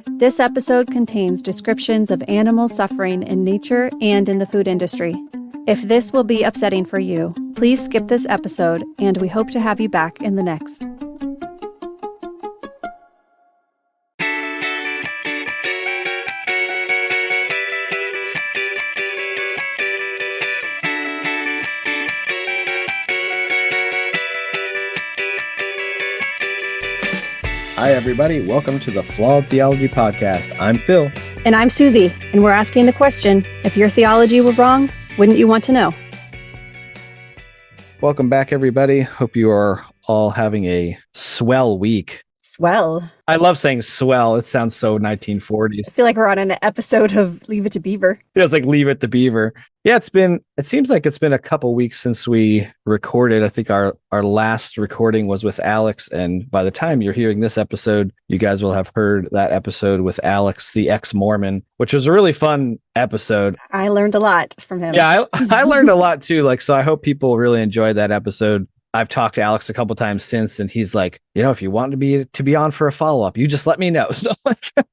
This episode contains descriptions of animal suffering in nature and in the food industry. If this will be upsetting for you, please skip this episode, and we hope to have you back in the next. Hi, everybody. Welcome to the Flawed Theology podcast. I'm Phil. And I'm Susie, and we're asking the question, if your theology were wrong, wouldn't you want to know? Welcome back, everybody. Hope you are all having a swell week. Swell. I love saying swell. It sounds so 1940s. I feel like we're on an episode of Leave It to Beaver. Feels like Leave It to Beaver. Yeah, it seems like it's been a couple weeks since we recorded. I think our last recording was with Alex, and by the time you're hearing this episode, you guys will have heard that episode with Alex, the ex-Mormon, which was a really fun episode. I learned a lot from him. Yeah, I learned a lot too. So I hope people really enjoyed that episode. I've talked to Alex a couple times since, and he's like, if you want to be on for a follow-up, you just let me know. So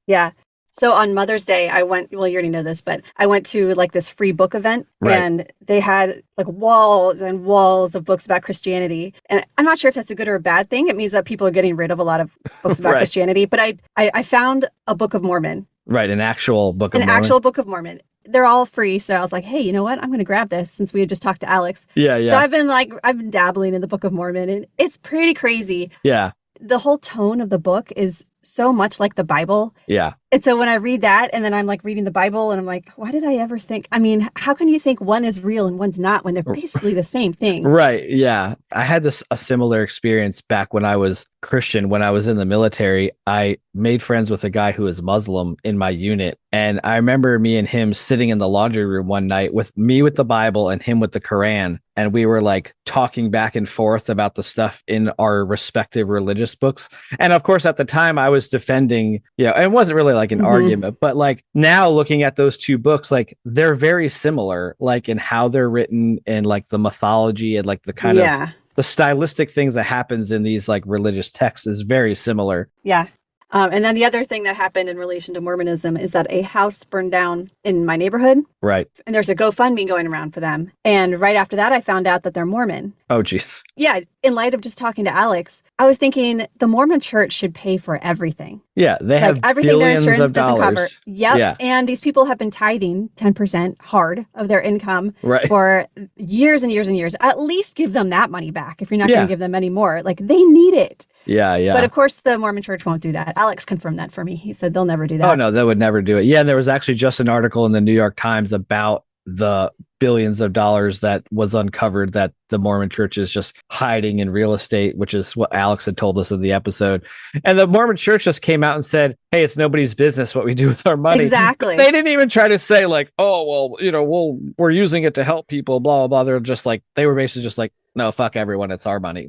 yeah. So on Mother's Day, I went, well, you already know this, but I went to this free book event, right. And they had walls and walls of books about Christianity. And I'm not sure if that's a good or a bad thing. It means that people are getting rid of a lot of books about right. Christianity. But I found a Book of Mormon. Right, an actual Book of Mormon. An actual Book of Mormon. They're all free. So I was like, hey, you know what? I'm going to grab this since we had just talked to Alex. Yeah. So I've been dabbling in the Book of Mormon, and it's pretty crazy. Yeah. The whole tone of the book is so much like the Bible. Yeah. And so when I read that and then I'm reading the Bible and I'm like, why did I ever think? I mean, how can you think one is real and one's not when they're basically the same thing? Right. Yeah. I had a similar experience back when I was Christian. When I was in the military, I made friends with a guy who was Muslim in my unit. And I remember me and him sitting in the laundry room one night with me with the Bible and him with the Quran. And we were talking back and forth about the stuff in our respective religious books. And of course, at the time I was defending, and it wasn't really an argument, but now looking at those two books, they're very similar, in how they're written and the mythology and the kind of the stylistic things that happens in these religious texts is very similar. Yeah. And then the other thing that happened in relation to Mormonism is that a house burned down in my neighborhood. Right. And there's a GoFundMe going around for them. And right after that, I found out that they're Mormon. Oh, geez. Yeah. In light of just talking to Alex, I was thinking the Mormon church should pay for everything. Yeah. They have everything their insurance doesn't dollars. cover. Yep. Yeah. And these people have been tithing 10% hard of their income for years and years and years. At least give them that money back if you're not going to give them any more. They need it. Yeah, yeah. But of course, the Mormon church won't do that. Alex confirmed that for me. He said they'll never do that. Oh, no, they would never do it. Yeah, and there was actually just an article in the New York Times about the billions of dollars that was uncovered that the Mormon church is just hiding in real estate, which is what Alex had told us in the episode. And the Mormon church just came out and said, hey, it's nobody's business what we do with our money. Exactly. They didn't even try to say we're using it to help people, blah, blah, blah. They're just they were basically just no, fuck everyone. It's our money.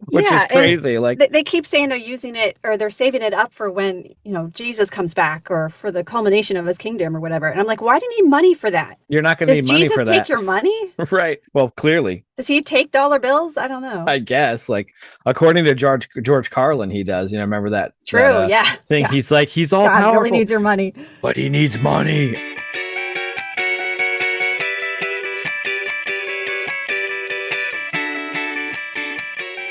Which is crazy. They keep saying they're using it or they're saving it up for when, Jesus comes back or for the culmination of his kingdom or whatever. And I'm like, why do you need money for that? You're not going to need money for that. Does Jesus take your money? Right. Well, clearly. Does he take dollar bills? I don't know. I guess according to George Carlin, he does. Remember that? True. Thing. Yeah. He's all God powerful. Really needs your money. But he needs money.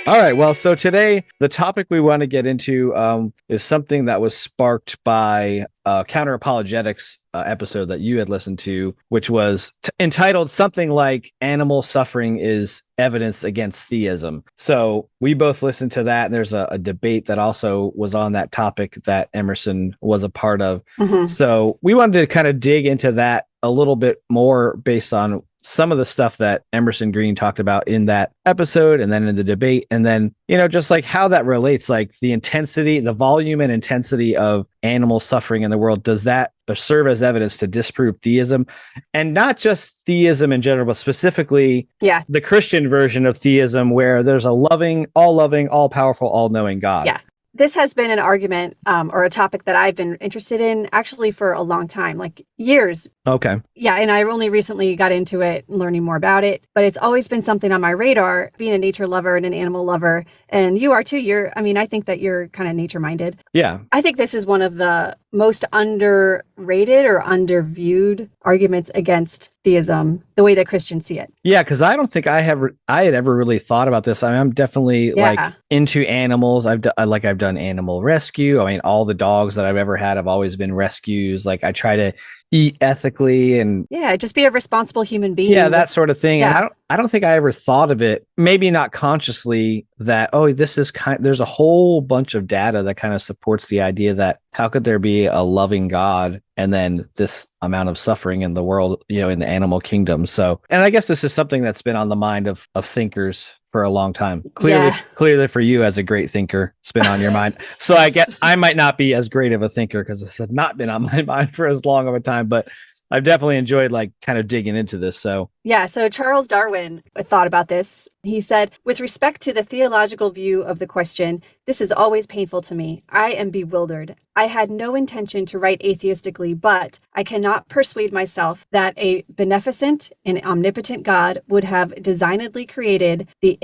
All right. Well, so today, the topic we want to get into is something that was sparked by a counter apologetics episode that you had listened to, which was entitled something like Animal Suffering is Evidence Against Theism. So we both listened to that. And there's a debate that also was on that topic that Emerson was a part of. Mm-hmm. So we wanted to kind of dig into that a little bit more based on some of the stuff that Emerson Green talked about in that episode and then in the debate. And then, just how that relates, the intensity, the volume and intensity of animal suffering in the world. Does that serve as evidence to disprove theism? And not just theism in general, but specifically the Christian version of theism, where there's a loving, all powerful, all knowing God. Yeah. this has been an argument or a topic that I've been interested in actually for a long time, like years. Okay. Yeah, and I only recently got into it, learning more about it, but it's always been something on my radar, being a nature lover and an animal lover. And you are too. I think that you're kind of nature minded. Yeah. I think this is one of the most underrated or underviewed arguments against theism, the way that Christians see it. Yeah, because I don't think I had ever really thought about this. I mean, I'm definitely like into animals. I've done animal rescue. I mean, all the dogs that I've ever had have always been rescues. Like I try to eat ethically and just be a responsible human being. Yeah, that sort of thing. Yeah. And I don't think I ever thought of it, maybe not consciously, that there's a whole bunch of data that kind of supports the idea that how could there be a loving God and then this amount of suffering in the world, in the animal kingdom. So, and I guess this is something that's been on the mind of thinkers for a long time. Clearly for you as a great thinker, it's been on your mind. So I guess I might not be as great of a thinker because this has not been on my mind for as long of a time, but I've definitely enjoyed like kind of digging into this. So Charles Darwin thought about this. He said, with respect to the theological view of the question, this is always painful to me. I am bewildered. I had no intention to write atheistically, but I cannot persuade myself that a beneficent and omnipotent God would have designedly created the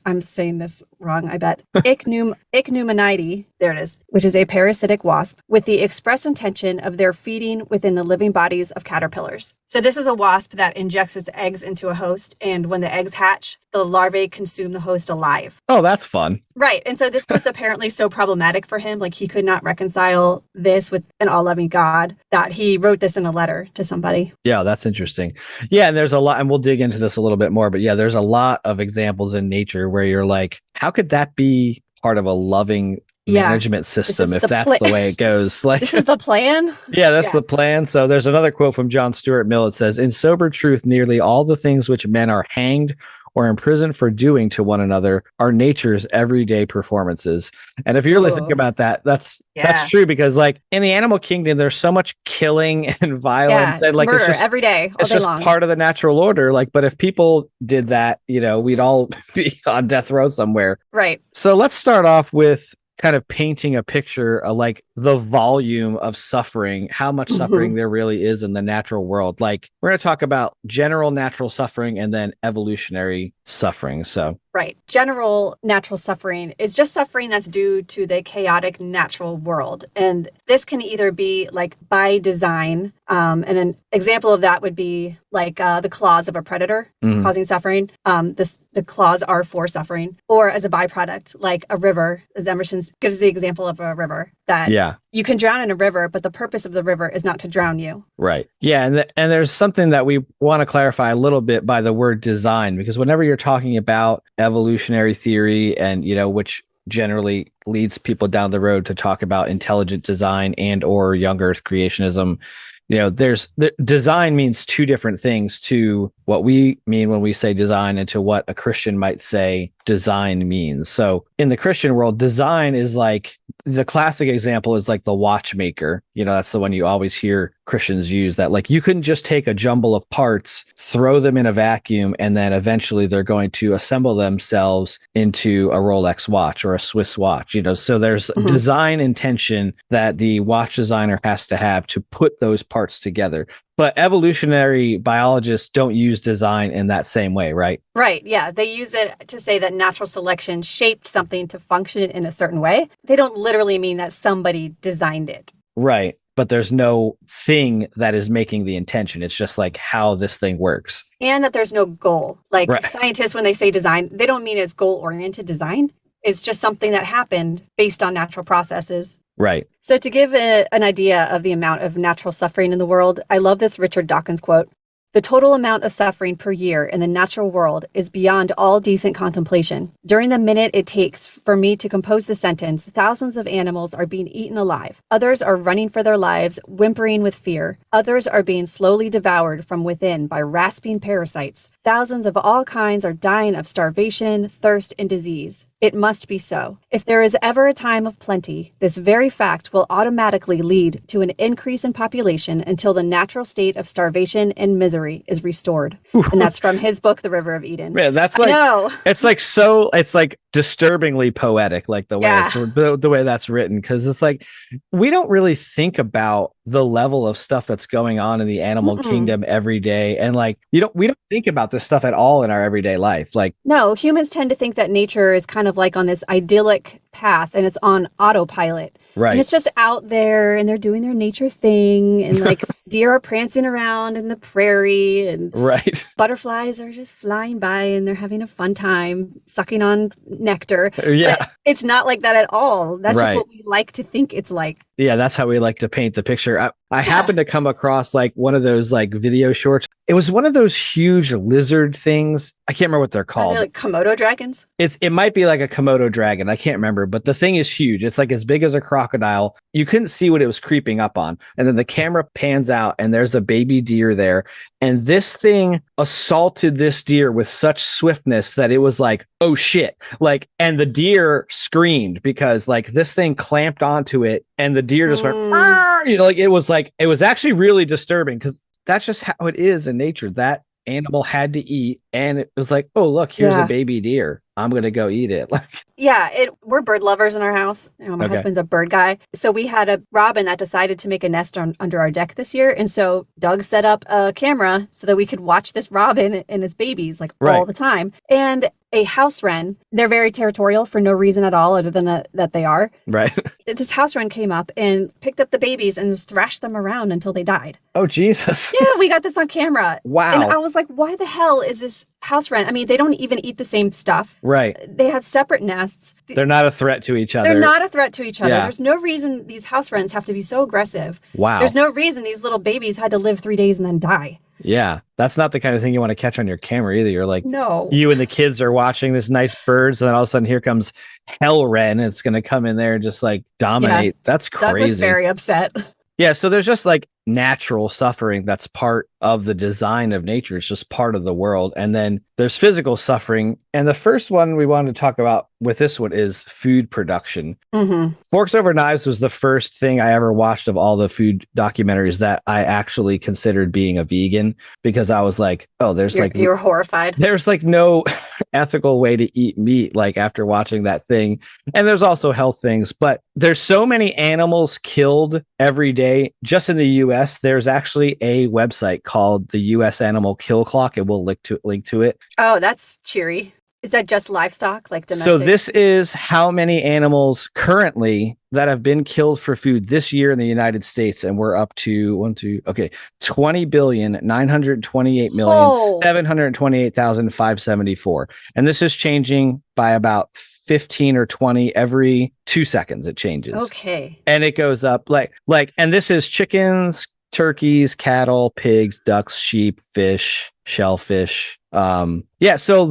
I'm saying this wrong, I bet, Ichneumonidae, there it is, which is a parasitic wasp, with the express intention of their feeding within the living bodies of caterpillars. So this is a wasp that injects its eggs into a host, and when the eggs hatch, the larvae consume the host alive. Oh, that's fun. Right. And so this was apparently so problematic for him. Like he could not reconcile this with an all-loving God that he wrote this in a letter to somebody. Yeah, that's interesting. Yeah, and there's a lot, and we'll dig into this a little bit more, but yeah, there's a lot of examples in nature where you're like, how could that be part of a loving management system if that's the way it goes? Like, this is the plan. Yeah, that's the plan. So there's another quote from John Stuart Mill. It says, in sober truth, nearly all the things which men are hanged or imprisoned for doing to one another are nature's everyday performances. And if you really think about that, that's true, because like in the animal kingdom, there's so much killing and violence and like murder it's just every day, all it's day just long. Part of the natural order. Like, but if people did that, we'd all be on death row somewhere. Right. So let's start off with kind of painting a picture of like the volume of suffering, how much suffering there really is in the natural world. Like we're going to talk about general natural suffering and then evolutionary suffering. So right. General natural suffering is just suffering that's due to the chaotic natural world. And this can either be like by design. And an example of that would be like the claws of a predator causing suffering. The claws are for suffering, or as a byproduct, like a river, as Emerson gives the example of a river that you can drown in a river, but the purpose of the river is not to drown you. Right. Yeah. And there's something that we want to clarify a little bit by the word design, because whenever you're talking about evolutionary theory and, which generally leads people down the road to talk about intelligent design and or young earth creationism, design means two different things to what we mean when we say design and to what a Christian might say design means. So in the Christian world, design is like the classic example is like the watchmaker. That's the one you always hear Christians use, that like you couldn't just take a jumble of parts, throw them in a vacuum, and then eventually they're going to assemble themselves into a Rolex watch or a Swiss watch. So there's design intention that the watch designer has to have to put those parts together. But evolutionary biologists don't use design in that same way, right? Right. Yeah. They use it to say that natural selection shaped something to function in a certain way. They don't literally mean that somebody designed it. Right. But there's no thing that is making the intention. It's just like how this thing works. And that there's no goal. Like scientists, when they say design, they don't mean it's goal-oriented design. It's just something that happened based on natural processes. Right. So to give an idea of the amount of natural suffering in the world, I love this Richard Dawkins quote. The total amount of suffering per year in the natural world is beyond all decent contemplation. During the minute it takes for me to compose the sentence, thousands of animals are being eaten alive. Others are running for their lives, whimpering with fear. Others are being slowly devoured from within by rasping parasites. Thousands of all kinds are dying of starvation, thirst, and disease. It must be so. If there is ever a time of plenty, this very fact will automatically lead to an increase in population until the natural state of starvation and misery is restored. And that's from his book, The River of Eden. Man, that's like, it's like disturbingly poetic, like the way it's the way that's written, because it's like we don't really think about the level of stuff that's going on in the animal kingdom every day, and like we don't think about this stuff at all in our everyday life. Like, no, humans tend to think that nature is kind of like on this idyllic path and it's on autopilot. right. And it's just out there and they're doing their nature thing, and like deer are prancing around in the prairie, and right. butterflies are just flying by and they're having a fun time sucking on nectar. Yeah. But it's not like that at all. That's Right. just what we like to think it's like. Yeah, that's how we like to paint the picture. I happened to come across like one of those like video shorts. It was one of those huge lizard things. I can't remember what they're called. Are they like Komodo dragons? It might be like a Komodo dragon. I can't remember, but the thing is huge. It's like as big as a crocodile. You couldn't see what it was creeping up on. And then the camera pans out and there's a baby deer there. And this thing assaulted this deer with such swiftness that it was like, oh shit. Like, and the deer screamed because like this thing clamped onto it and the deer just went, like it was actually really disturbing, because that's just how it is in nature. That animal had to eat, and it was like, oh look, here's a baby deer, I'm gonna go eat it. Like, we're bird lovers in our house. My husband's a bird guy, so we had a robin that decided to make a nest under our deck this year, and so Doug set up a camera so that we could watch this robin and its babies like all the time. And a house wren, they're very territorial for no reason at all other than that they are. Right. This house wren came up and picked up the babies and just thrashed them around until they died. Oh, Jesus. Yeah, we got this on camera. Wow. And I was like, why the hell is this house wren? I mean, they don't even eat the same stuff. Right. They had separate nests. They're not a threat to each other. They're not a threat to each other. Yeah. There's no reason these house wrens have to be so aggressive. Wow. There's no reason these little babies had to live 3 days and then die. Yeah, that's not the kind of thing you want to catch on your camera either. You're like, no. You and the kids are watching this nice birds, and then all of a sudden here comes hell wren. And it's going to come in there and just like dominate. Yeah. That's crazy. Doug was very upset. Yeah, so there's just like natural suffering that's part of the design of nature. It's just part of the world. And then there's physical suffering. And the first one we wanted to talk about with this one is food production. Forks Over Knives was the first thing I ever watched of all the food documentaries that I actually considered being a vegan, because I was like, oh, you were horrified. There's like no ethical way to eat meat, like after watching that thing. And there's also health things, but there's so many animals killed every day. Just in the US, there's actually a website called the US Animal Kill Clock, and we'll link to it. Oh, that's cheery. Is that just livestock, like domestic? So this is how many animals currently that have been killed for food this year in the United States, and we're up to 20,928,728,574. And this is changing by about 15 or 20 every 2 seconds. It changes. Okay. And it goes up like, and this is chickens, turkeys, cattle, pigs, ducks, sheep, fish, shellfish. So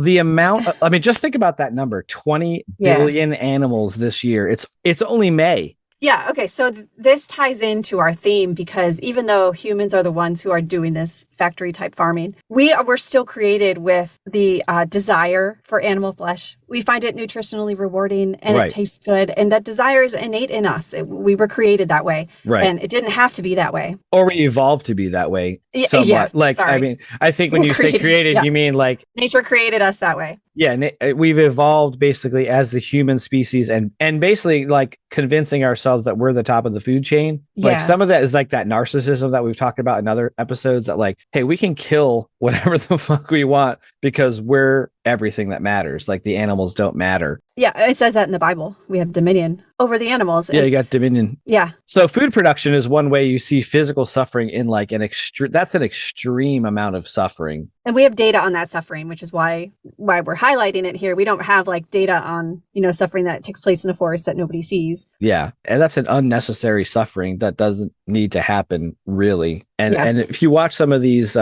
the amount, just think about that number, 20 billion animals this year. It's only May. Yeah. Okay. So this ties into our theme, because even though humans are the ones who are doing this factory type farming, we're still created with the desire for animal flesh. We find it nutritionally rewarding and it tastes good. And that desire is innate in us. We were created that way. Right. And it didn't have to be that way. Or we evolved to be that way. Somewhat. Yeah. I think when you say created, you mean like nature created us that way. Yeah. We've evolved basically as the human species, and basically like convincing ourselves that we're the top of the food chain. Like some of that is like that narcissism that we've talked about in other episodes, that like, hey, we can kill whatever the fuck we want because we're everything that matters. Like the animals don't matter. Yeah, it says that in the Bible. We have dominion over the animals. Yeah, you got dominion. Yeah. So food production is one way you see physical suffering in like that's an extreme amount of suffering. And we have data on that suffering, which is why we're highlighting it here. We don't have like data on, suffering that takes place in the forest that nobody sees. Yeah. And that's an unnecessary suffering that doesn't need to happen, really. And if you watch some of these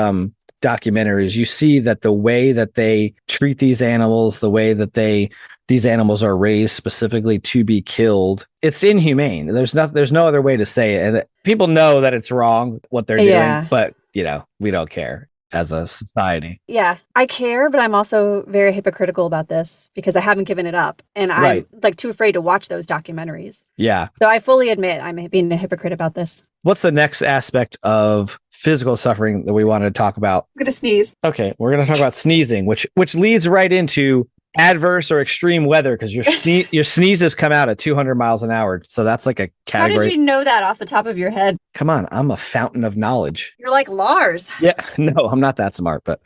documentaries, you see that the way that they treat these animals, the way that these animals are raised specifically to be killed, it's inhumane. There's no other way to say it. And people know that it's wrong what they're doing, but we don't care as a society. Yeah, I care, but I'm also very hypocritical about this because I haven't given it up, and I'm like too afraid to watch those documentaries. Yeah. So I fully admit I'm being a hypocrite about this. What's the next aspect of physical suffering that we wanted to talk about? I'm going to sneeze. Okay, we're going to talk about sneezing, which leads right into adverse or extreme weather, because your sneezes come out at 200 miles an hour. So that's like a category. How did you know that off the top of your head? Come on, I'm a fountain of knowledge. You're like Lars. Yeah, no, I'm not that smart, but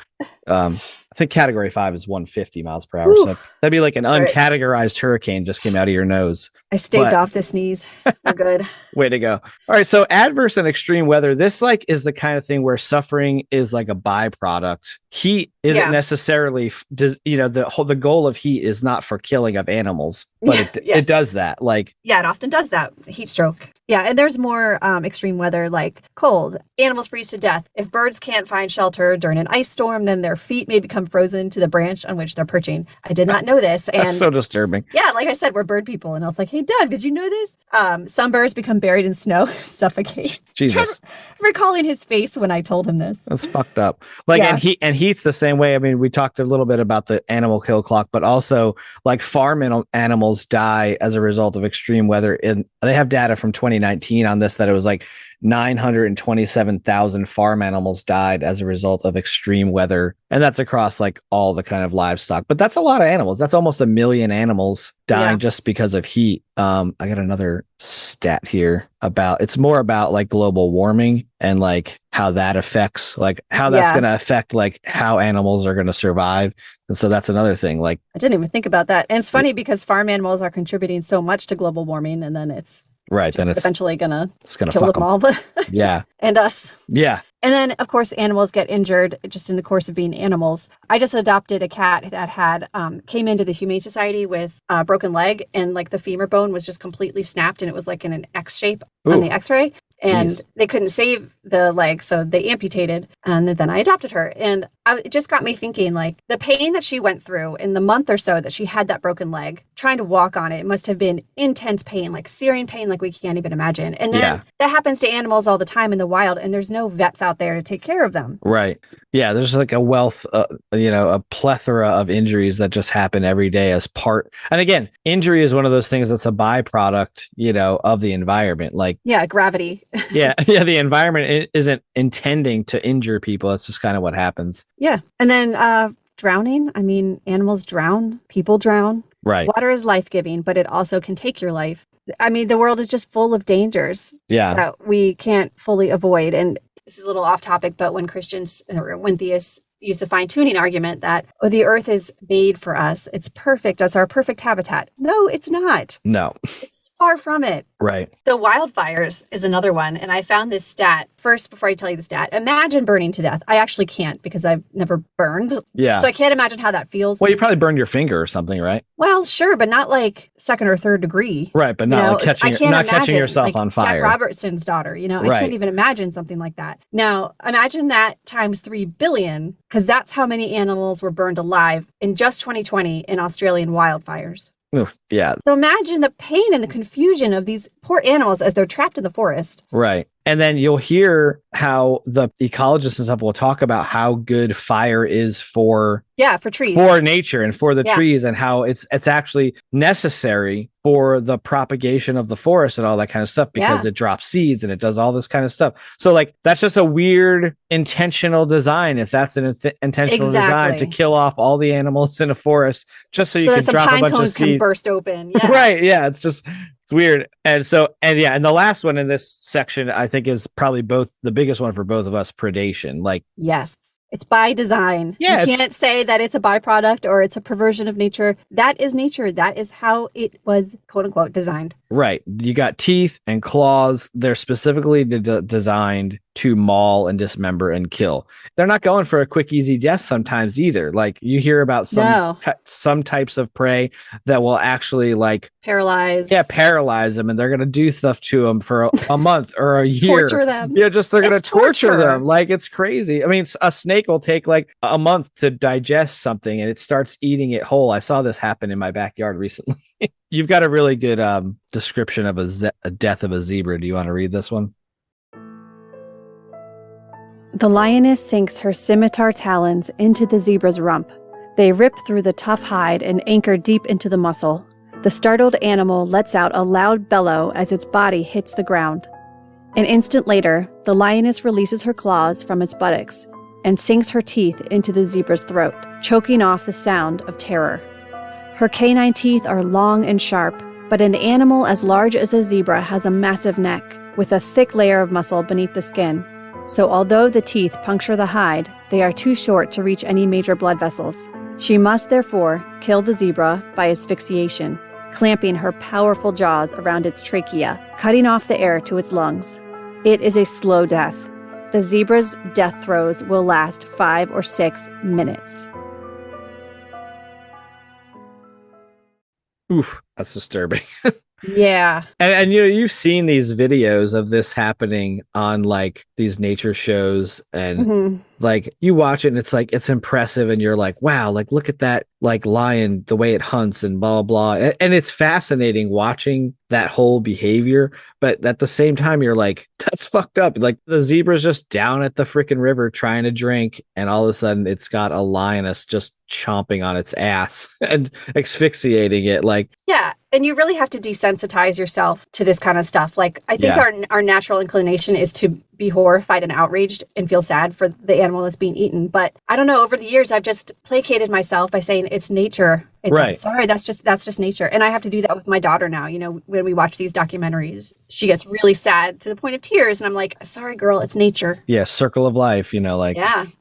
I think category 5 is 150 miles per hour. Ooh. So that'd be like an uncategorized hurricane just came out of your nose. I staved off the sneeze. We're good. Way to go. All right. So adverse and extreme weather, this like is the kind of thing where suffering is like a byproduct. Heat isn't necessarily, the goal of heat is not for killing of animals, but it does that. Like, yeah, it often does that. Heat stroke. Yeah. And there's more extreme weather like cold. Animals freeze to death. If birds can't find shelter during an ice storm, then their feet may become frozen to the branch on which they're perching. I did not know this. And that's so disturbing. Yeah. Like I said, we're bird people. And I was like, hey, Doug, did you know this? Some birds become buried in snow, suffocate. Jesus. Recalling his face when I told him this. That's fucked up. Like, and heat's the same way. I mean, we talked a little bit about the animal kill clock, but also like farm animals die as a result of extreme weather. And they have data from 2019 on this, that it was like 927,000 farm animals died as a result of extreme weather. And that's across like all the kind of livestock, but that's a lot of animals. That's almost 1 million animals dying just because of heat. I got another stat here it's more about like global warming and like how that affects, like how that's going to affect like how animals are going to survive. And so that's another thing. Like, I didn't even think about that. And it's funny because farm animals are contributing so much to global warming, and then it's then it's eventually gonna kill them all. Yeah. And us. Yeah. And then, of course, animals get injured just in the course of being animals. I just adopted a cat that had came into the Humane Society with a broken leg, and like the femur bone was just completely snapped, and it was like in an X shape on the X-ray. And they couldn't save the leg, so they amputated, and then I adopted her. And it just got me thinking, like, the pain that she went through in the month or so that she had that broken leg, trying to walk on it must have been intense pain, like searing pain, like we can't even imagine. And then that happens to animals all the time in the wild, and there's no vets out there to take care of them. Right. Yeah, there's like a wealth, a plethora of injuries that just happen every day as part. And again, injury is one of those things that's a byproduct, of the environment. Like, gravity. The environment isn't intending to injure people. It's just kind of what happens. Yeah. And then drowning. I mean, animals drown, people drown. Right. Water is life-giving, but it also can take your life. I mean, the world is just full of dangers that we can't fully avoid. And this is a little off topic, but when Christians or when theists use the fine-tuning argument that the earth is made for us, it's perfect, it's our perfect habitat. No, it's not. No. It's far from it. Right. So wildfires is another one. And I found this stat. First, before I tell you the stat, imagine burning to death. I actually can't because I've never burned. Yeah. So I can't imagine how that feels. Well, you probably burned your finger or something, right? Well, sure, but not like 2nd or 3rd degree. Right, but not like catching yourself like on fire. Jack Robertson's daughter, I can't even imagine something like that. Now, imagine that times 3 billion, because that's how many animals were burned alive in just 2020 in Australian wildfires. Oof, yeah. So imagine the pain and the confusion of these poor animals as they're trapped in the forest. Right. And then you'll hear how the ecologists and stuff will talk about how good fire is for trees, for nature and for the trees, and how it's actually necessary for the propagation of the forest and all that kind of stuff, because it drops seeds and it does all this kind of stuff. So like, that's just a weird intentional design. If that's an intentional design to kill off all the animals in a forest, just so you can drop a bunch of seeds can burst open. Yeah. Right. Yeah. It's weird. And the last one in this section, I think, is probably the biggest one for both of us: predation. Like, yes, it's by design. Yeah, you can't say that it's a byproduct or it's a perversion of nature. That is nature. That is how it was, quote unquote, designed. Right. You got teeth and claws. They're specifically designed to maul and dismember and kill. They're not going for a quick, easy death sometimes either. Like, you hear about some types of prey that will actually like paralyze them, and they're going to do stuff to them for a month or a year. Torture them. Yeah, they're going to torture them. Like, it's crazy. I mean, a snake will take like a month to digest something, and it starts eating it whole. I saw this happen in my backyard recently. You've got a really good description of a death of a zebra. Do you want to read this one? The lioness sinks her scimitar talons into the zebra's rump. They rip through the tough hide and anchor deep into the muscle. The startled animal lets out a loud bellow as its body hits the ground. An instant later, the lioness releases her claws from its buttocks and sinks her teeth into the zebra's throat, choking off the sound of terror. Her canine teeth are long and sharp, but an animal as large as a zebra has a massive neck, with a thick layer of muscle beneath the skin. So although the teeth puncture the hide, they are too short to reach any major blood vessels. She must therefore kill the zebra by asphyxiation, clamping her powerful jaws around its trachea, cutting off the air to its lungs. It is a slow death. The zebra's death throes will last 5 or 6 minutes. Oof, that's disturbing. Yeah. And you've seen these videos of this happening on like these nature shows, and like you watch it and it's like it's impressive and you're like, wow, like look at that like lion, the way it hunts and blah blah. And it's fascinating watching that whole behavior, but at the same time you're like, that's fucked up. Like the zebra's just down at the freaking river trying to drink, and all of a sudden it's got a lioness just chomping on its ass and asphyxiating it. Like, yeah. And you really have to desensitize yourself to this kind of stuff. Like, I think our natural inclination is to be horrified and outraged and feel sad for the animal that's being eaten. But I don't know, over the years, I've just placated myself by saying it's nature. Right. Sorry, that's just nature. And I have to do that with my daughter now. You know, when we watch these documentaries, she gets really sad to the point of tears. And I'm like, sorry, girl, it's nature. Yeah. Circle of life, like,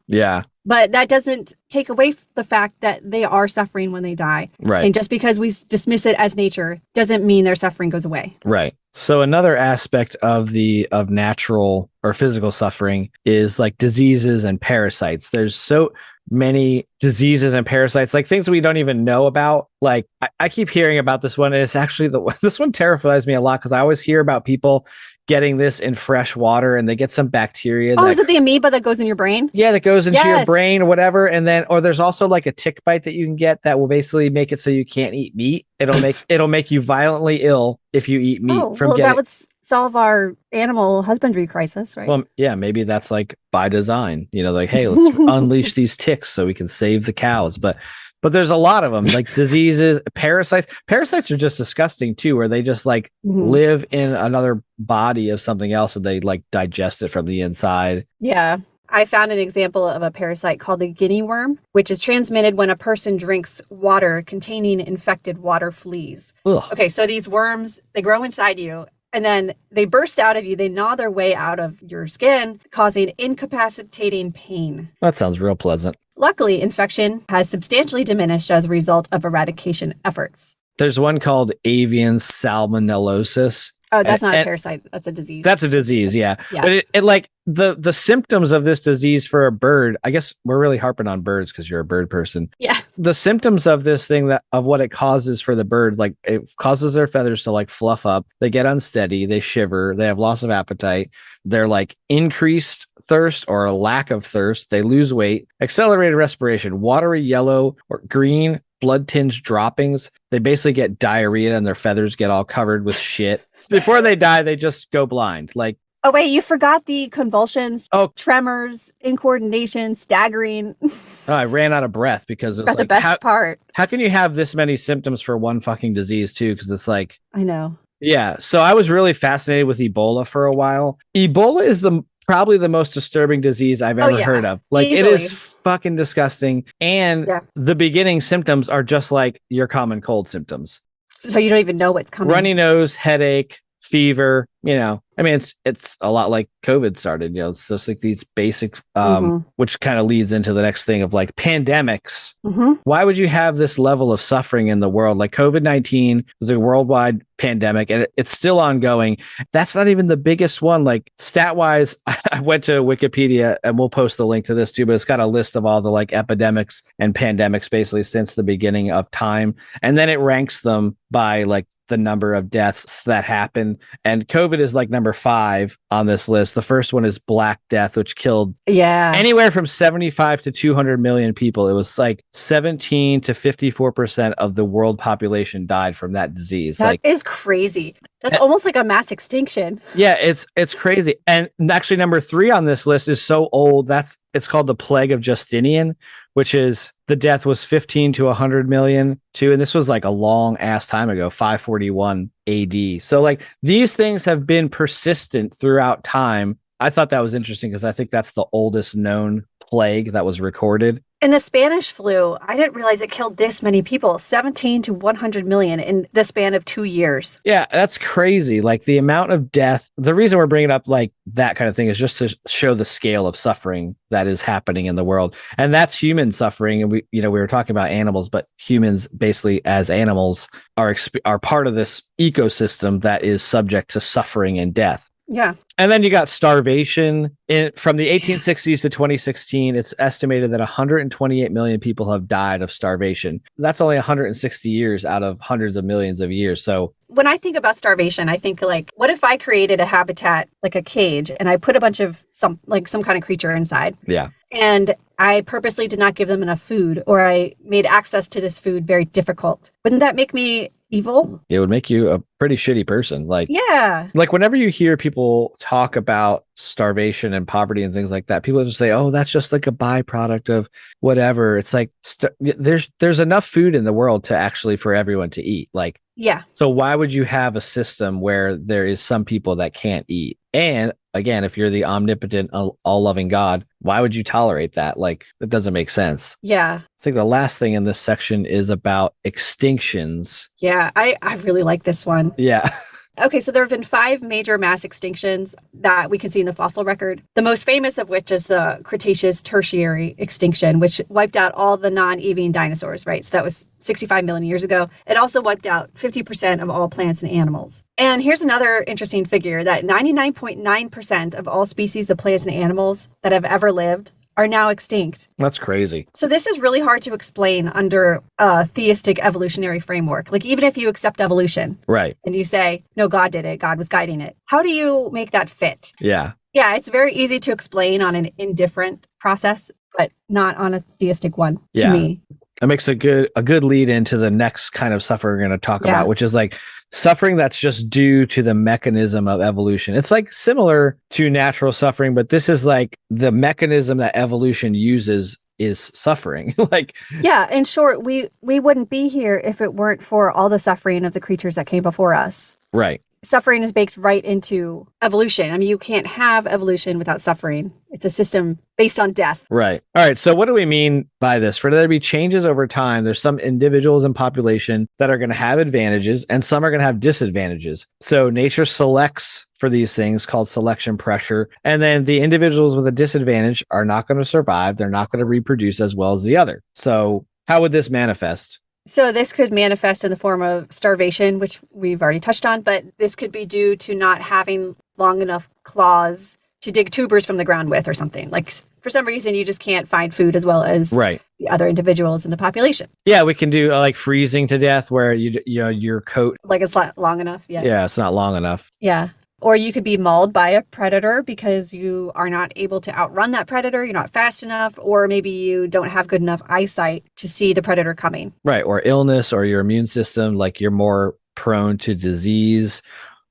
yeah. But that doesn't take away the fact that they are suffering when they die. Right. And just because we dismiss it as nature doesn't mean their suffering goes away. Right. So another aspect of natural or physical suffering is like diseases and parasites. There's so many diseases and parasites, like things we don't even know about. Like I keep hearing about this one, and it's actually this one terrifies me a lot because I always hear about people getting this in fresh water and they get some bacteria. Oh, is it the amoeba that goes in your brain? Yeah, that goes into your brain or whatever. And then, or there's also like a tick bite that you can get that will basically make it so you can't eat meat. It'll make you violently ill if you eat meat. That would solve our animal husbandry crisis, right? Well, yeah, maybe that's like by design, like, hey, let's unleash these ticks so we can save the cows. But there's a lot of them, like diseases, parasites. Parasites are just disgusting too, where they just like live in another body of something else and they like digest it from the inside. Yeah. I found an example of a parasite called the guinea worm, which is transmitted when a person drinks water containing infected water fleas. Ugh. Okay, so these worms, they grow inside you and then they burst out of you. They gnaw their way out of your skin, causing incapacitating pain. That sounds real pleasant. Luckily, infection has substantially diminished as a result of eradication efforts. There's one called avian salmonellosis. Oh, that's not a parasite. That's a disease. That's a disease, yeah. But it like the symptoms of this disease for a bird, I guess we're really harping on birds because you're a bird person. Yeah. The symptoms of this thing of what it causes for the bird, like it causes their feathers to like fluff up. They get unsteady. They shiver. They have loss of appetite. They're like increased thirst or a lack of thirst. They lose weight, accelerated respiration, watery yellow or green, blood-tinged droppings. They basically get diarrhea and their feathers get all covered with shit. Before they die, they just go blind. Like, oh, wait, you forgot the convulsions, tremors, incoordination, staggering. Oh, I ran out of breath because it's like the best part. How can you have this many symptoms for one fucking disease too? Because it's like, I know. Yeah. So I was really fascinated with Ebola for a while. Ebola is probably the most disturbing disease I've ever heard of. Like Easily. It is fucking disgusting. And the beginning symptoms are just like your common cold symptoms. So you don't even know what's coming. Runny nose, headache, fever, I mean, it's a lot like COVID started, it's just like these basic, which kind of leads into the next thing of like pandemics. Why would you have this level of suffering in the world? Like COVID-19 was a worldwide pandemic and it's still ongoing. That's not even the biggest one. Like stat wise, I went to Wikipedia and we'll post the link to this too, but it's got a list of all the like epidemics and pandemics basically since the beginning of time. And then it ranks them by like the number of deaths that happen. And COVID is like number 5 on this list. The first one is Black Death, which killed anywhere from 75 to 200 million people. It was like 17 to 54% of the world population died from that disease. That is crazy. That's almost like a mass extinction. Yeah, it's crazy. And actually number 3 on this list is so old. It's called the Plague of Justinian, which is the death was 15 to 100 million too. And this was like a long ass time ago, 541 AD. So like these things have been persistent throughout time. I thought that was interesting because I think that's the oldest known plague that was recorded. And the Spanish flu, I didn't realize it killed this many people, 17 to 100 million in the span of 2 years. Yeah, that's crazy. Like the amount of death, the reason we're bringing up like that kind of thing is just to show the scale of suffering that is happening in the world. And that's human suffering. And we were talking about animals, but humans basically as animals are part of this ecosystem that is subject to suffering and death. Yeah. And then you got starvation. From the 1860s to 2016, it's estimated that 128 million people have died of starvation. That's only 160 years out of hundreds of millions of years. So when I think about starvation, I think like, what if I created a habitat, like a cage, and I put a bunch of some kind of creature inside? Yeah. And I purposely did not give them enough food, or I made access to this food very difficult. Wouldn't that make me evil? It would make you a pretty shitty person. Yeah. Like whenever you hear people talk about starvation and poverty and things like that, people just say, oh, that's just like a byproduct of whatever. It's like there's enough food in the world to actually for everyone to eat. Like, yeah. So why would you have a system where there is some people that can't eat? And again, if you're the omnipotent, all-loving God, why would you tolerate that? Like, it doesn't make sense. Yeah. I think the last thing in this section is about extinctions. Yeah, I really like this one. Yeah. Okay, so there have been 5 major mass extinctions that we can see in the fossil record. The most famous of which is the Cretaceous Tertiary extinction, which wiped out all the non-avian dinosaurs, right? So that was 65 million years ago. It also wiped out 50% of all plants and animals. And here's another interesting figure, that 99.9% of all species of plants and animals that have ever lived are now extinct. That's crazy. So this is really hard to explain under a theistic evolutionary framework. Like even if you accept evolution, right, and you say, no, God did it, God was guiding it. How do you make that fit? Yeah. Yeah, it's very easy to explain on an indifferent process, but not on a theistic one to me. It makes a good lead into the next kind of suffering we're going to talk about, which is like suffering that's just due to the mechanism of evolution. It's like similar to natural suffering, but this is like the mechanism that evolution uses is suffering. Like, yeah, in short, we wouldn't be here if it weren't for all the suffering of the creatures that came before us. Right. Suffering is baked right into evolution. I mean, you can't have evolution without suffering. It's a system based on death. Right. All right. So what do we mean by this? For there to be changes over time, there's some individuals in population that are going to have advantages and some are going to have disadvantages. So nature selects for these things called selection pressure. And then the individuals with a disadvantage are not going to survive. They're not going to reproduce as well as the other. So how would this manifest? So this could manifest in the form of starvation, which we've already touched on, but this could be due to not having long enough claws to dig tubers from the ground with or something. Like for some reason, you just can't find food as well as the other individuals in the population. Yeah, we can do like freezing to death where your coat. Like it's not long enough. Yeah. Yeah, it's not long enough. Yeah. Or you could be mauled by a predator because you are not able to outrun that predator. You're not fast enough, or maybe you don't have good enough eyesight to see the predator coming. Right. Or illness or your immune system, like you're more prone to disease.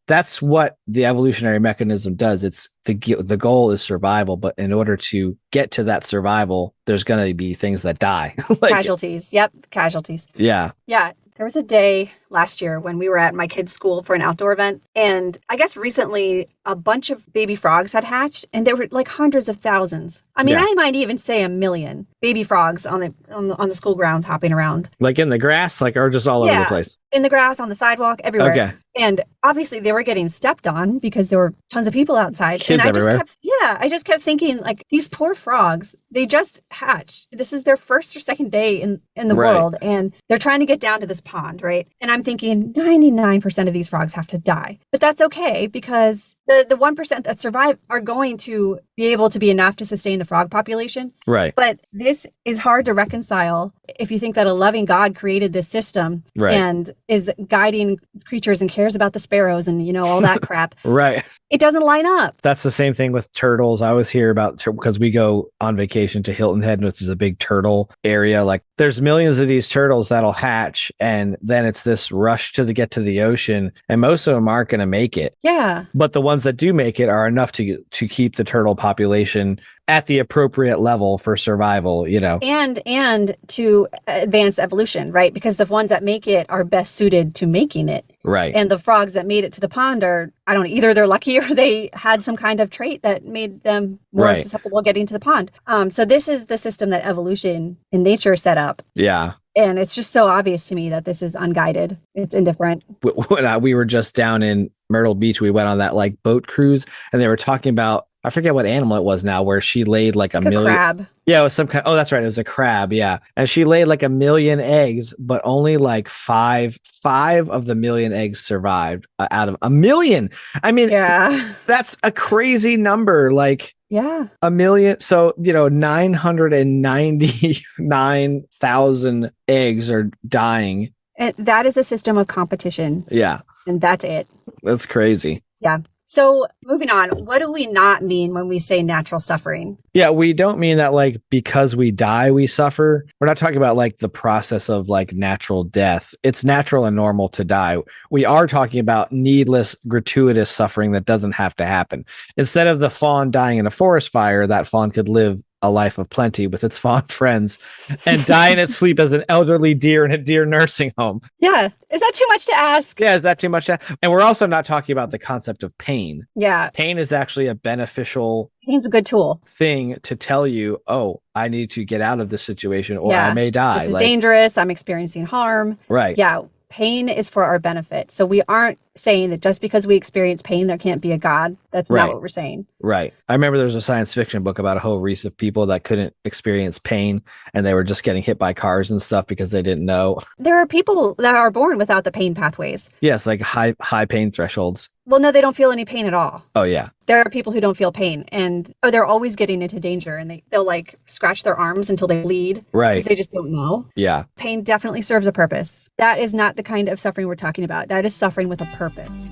That's what the evolutionary mechanism does. It's the goal is survival, but in order to get to that survival, there's going to be things that die. Casualties. Yep. Casualties. Yeah. Yeah. There was a day last year when we were at my kids' school for an outdoor event. And I guess recently a bunch of baby frogs had hatched and there were like hundreds of thousands. I mean, I might even say 1 million baby frogs on the school grounds hopping around. Like in the grass, or just all over the place? In the grass, on the sidewalk, everywhere. Okay. And obviously they were getting stepped on because there were tons of people outside. Kids and everywhere. I just kept thinking, like, these poor frogs, they just hatched. This is their first or second day in the world. And they're trying to get down to this pond, right? And I'm thinking 99% of these frogs have to die. But that's okay because the 1% that survive are going to be able to be enough to sustain the frog population. Right. But this is hard to reconcile if you think that a loving God created this system and is guiding creatures and cares about the sparrows and, all that crap. Right. It doesn't line up. That's the same thing with turtles. I always hear about, because we go on vacation to Hilton Head, which is a big turtle area. Like there's millions of these turtles that'll hatch and then it's this rush to get to the ocean and most of them aren't going to make it. Yeah. But the ones that do make it are enough to keep the turtle population at the appropriate level for survival, And to advance evolution, right? Because the ones that make it are best suited to making it. Right. And the frogs that made it to the pond are, I don't know, either they're lucky or they had some kind of trait that made them more susceptible to getting to the pond. So this is the system that evolution in nature set up. Yeah. And it's just so obvious to me that this is unguided. It's indifferent. When we were just down in Myrtle Beach, we went on that like boat cruise, and they were talking about, I forget what animal it was now, where she laid like a million. Crab. Yeah, it was some kind. Oh, that's right. It was a crab. Yeah. And she laid like 1 million eggs, but only like five of the million eggs survived out of 1 million. I mean, yeah, that's a crazy number. Like, yeah, 1 million. So, 999,000 eggs are dying. And that is a system of competition. Yeah. And that's it. That's crazy. Yeah. So moving on, what do we not mean when we say natural suffering? Yeah, we don't mean that like because we die, we suffer. We're not talking about like the process of like natural death. It's natural and normal to die. We are talking about needless, gratuitous suffering that doesn't have to happen. Instead of the fawn dying in a forest fire, that fawn could live a life of plenty with its fawn friends and die in its sleep as an elderly deer in a deer nursing home. Yeah. Is that too much to ask? Yeah, is that too much to ask? And we're also not talking about the concept of pain. Yeah. Pain is actually a beneficial Pain's a good tool. Thing to tell you, oh, I need to get out of this situation or I may die. This is dangerous. I'm experiencing harm. Right. Yeah. Pain is for our benefit. So we aren't saying that just because we experience pain, there can't be a God. That's not what we're saying. Right. I remember there was a science fiction book about a whole race of people that couldn't experience pain and they were just getting hit by cars and stuff because they didn't know. There are people that are born without the pain pathways. Yes, like high pain thresholds. Well, no, they don't feel any pain at all. Oh, yeah. There are people who don't feel pain and they're always getting into danger and they'll like scratch their arms until they bleed. Right. Because they just don't know. Yeah. Pain definitely serves a purpose. That is not the kind of suffering we're talking about. That is suffering with a purpose.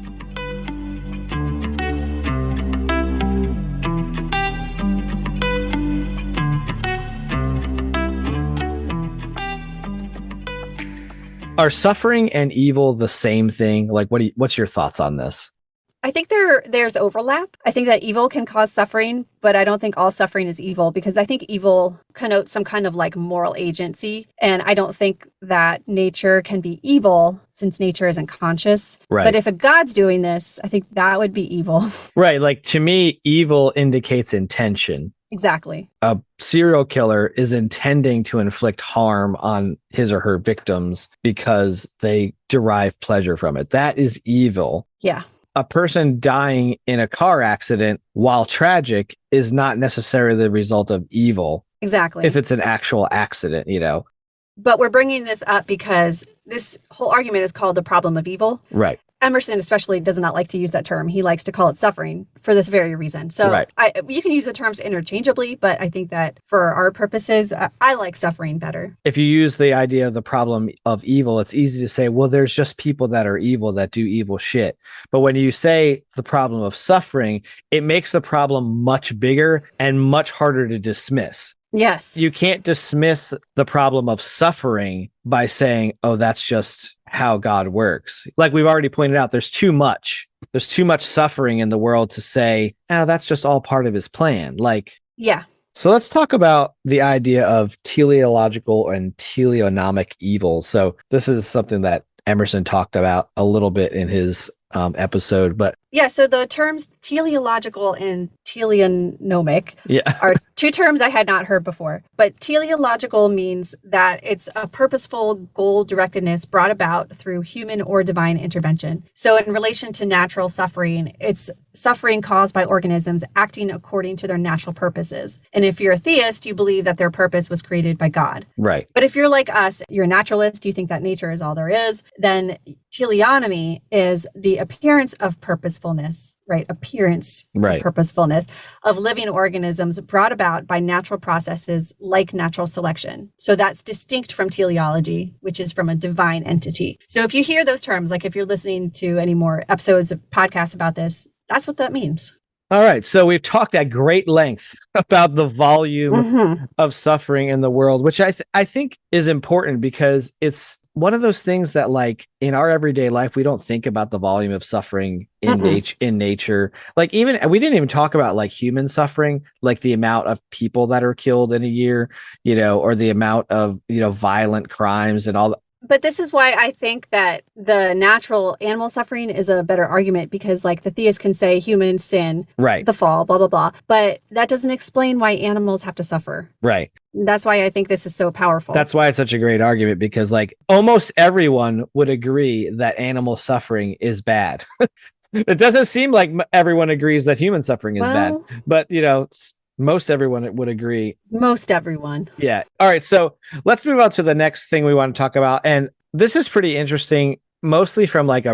Are suffering and evil the same thing? Like, what's your thoughts on this? I think there's overlap. I think that evil can cause suffering, but I don't think all suffering is evil because I think evil connotes some kind of like moral agency. And I don't think that nature can be evil since nature isn't conscious. Right. But if a God's doing this, I think that would be evil. Right. Like to me, evil indicates intention. Exactly. A serial killer is intending to inflict harm on his or her victims because they derive pleasure from it. That is evil. Yeah. A person dying in a car accident, while tragic, is not necessarily the result of evil. Exactly. If it's an actual accident, But we're bringing this up because this whole argument is called the problem of evil. Right. Emerson especially does not like to use that term. He likes to call it suffering for this very reason. So you can use the terms interchangeably, but I think that for our purposes, I like suffering better. If you use the idea of the problem of evil, it's easy to say, well, there's just people that are evil that do evil shit. But when you say the problem of suffering, it makes the problem much bigger and much harder to dismiss. Yes. You can't dismiss the problem of suffering by saying, oh, that's just how God works. Like we've already pointed out, there's too much suffering in the world to say, oh, that's just all part of his plan. Yeah. So let's talk about the idea of teleological and teleonomic evil. So this is something that Emerson talked about a little bit in his episode, but yeah, so the terms teleological and teleonomic are two terms I had not heard before. But teleological means that it's a purposeful goal-directedness brought about through human or divine intervention. So in relation to natural suffering, it's suffering caused by organisms acting according to their natural purposes. And if you're a theist, you believe that their purpose was created by God. Right. But if you're like us, you're a naturalist, you think that nature is all there is, then teleonomy is the appearance of purposefulness, right? Appearance of purposefulness of living organisms brought about by natural processes like natural selection. So that's distinct from teleology, which is from a divine entity. So if you hear those terms, like if you're listening to any more episodes of podcasts about this, that's what that means. All right. So we've talked at great length about the volume of suffering in the world, which I think is important because it's one of those things that like in our everyday life, we don't think about the volume of suffering in nature. Like even, we didn't even talk about like human suffering, like the amount of people that are killed in a year, or the amount of, violent crimes and all that. But this is why I think that the natural animal suffering is a better argument, because like the theist can say human sin, right, the fall, blah, blah, blah. But that doesn't explain why animals have to suffer. Right. That's why I think this is so powerful. That's why it's such a great argument, because like almost everyone would agree that animal suffering is bad. It doesn't seem like everyone agrees that human suffering is bad, but most everyone would agree. Most everyone. Yeah. All right. So let's move on to the next thing we want to talk about. And this is pretty interesting, mostly from like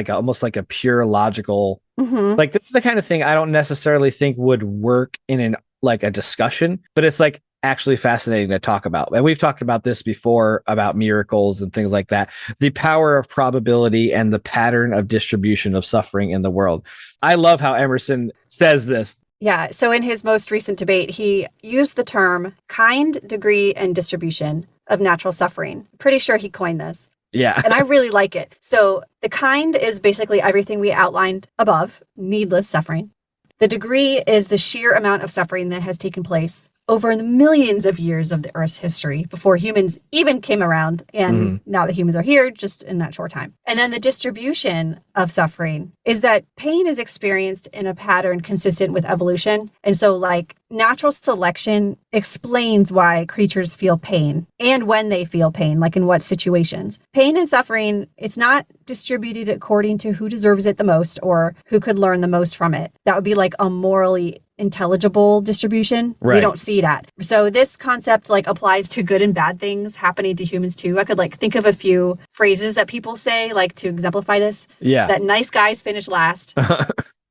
almost like a pure logical, like this is the kind of thing I don't necessarily think would work in like a discussion, but it's like actually fascinating to talk about. And we've talked about this before about miracles and things like that. The power of probability and the pattern of distribution of suffering in the world. I love how Emerson says this. Yeah. So in his most recent debate, he used the term kind, degree, and distribution of natural suffering. Pretty sure he coined this. Yeah. And I really like it. So the kind is basically everything we outlined above, needless suffering. The degree is the sheer amount of suffering that has taken place over the millions of years of the Earth's history before humans even came around. And now that humans are here, just in that short time. And then the distribution of suffering is that pain is experienced in a pattern consistent with evolution. And so like natural selection explains why creatures feel pain and when they feel pain, like in what situations. Pain and suffering, it's not distributed according to who deserves it the most or who could learn the most from it. That would be like a morally intelligible distribution. Right. We don't see that. So this concept like applies to good and bad things happening to humans too. I could like think of a few phrases that people say like to exemplify this. Yeah. That nice guys finish last.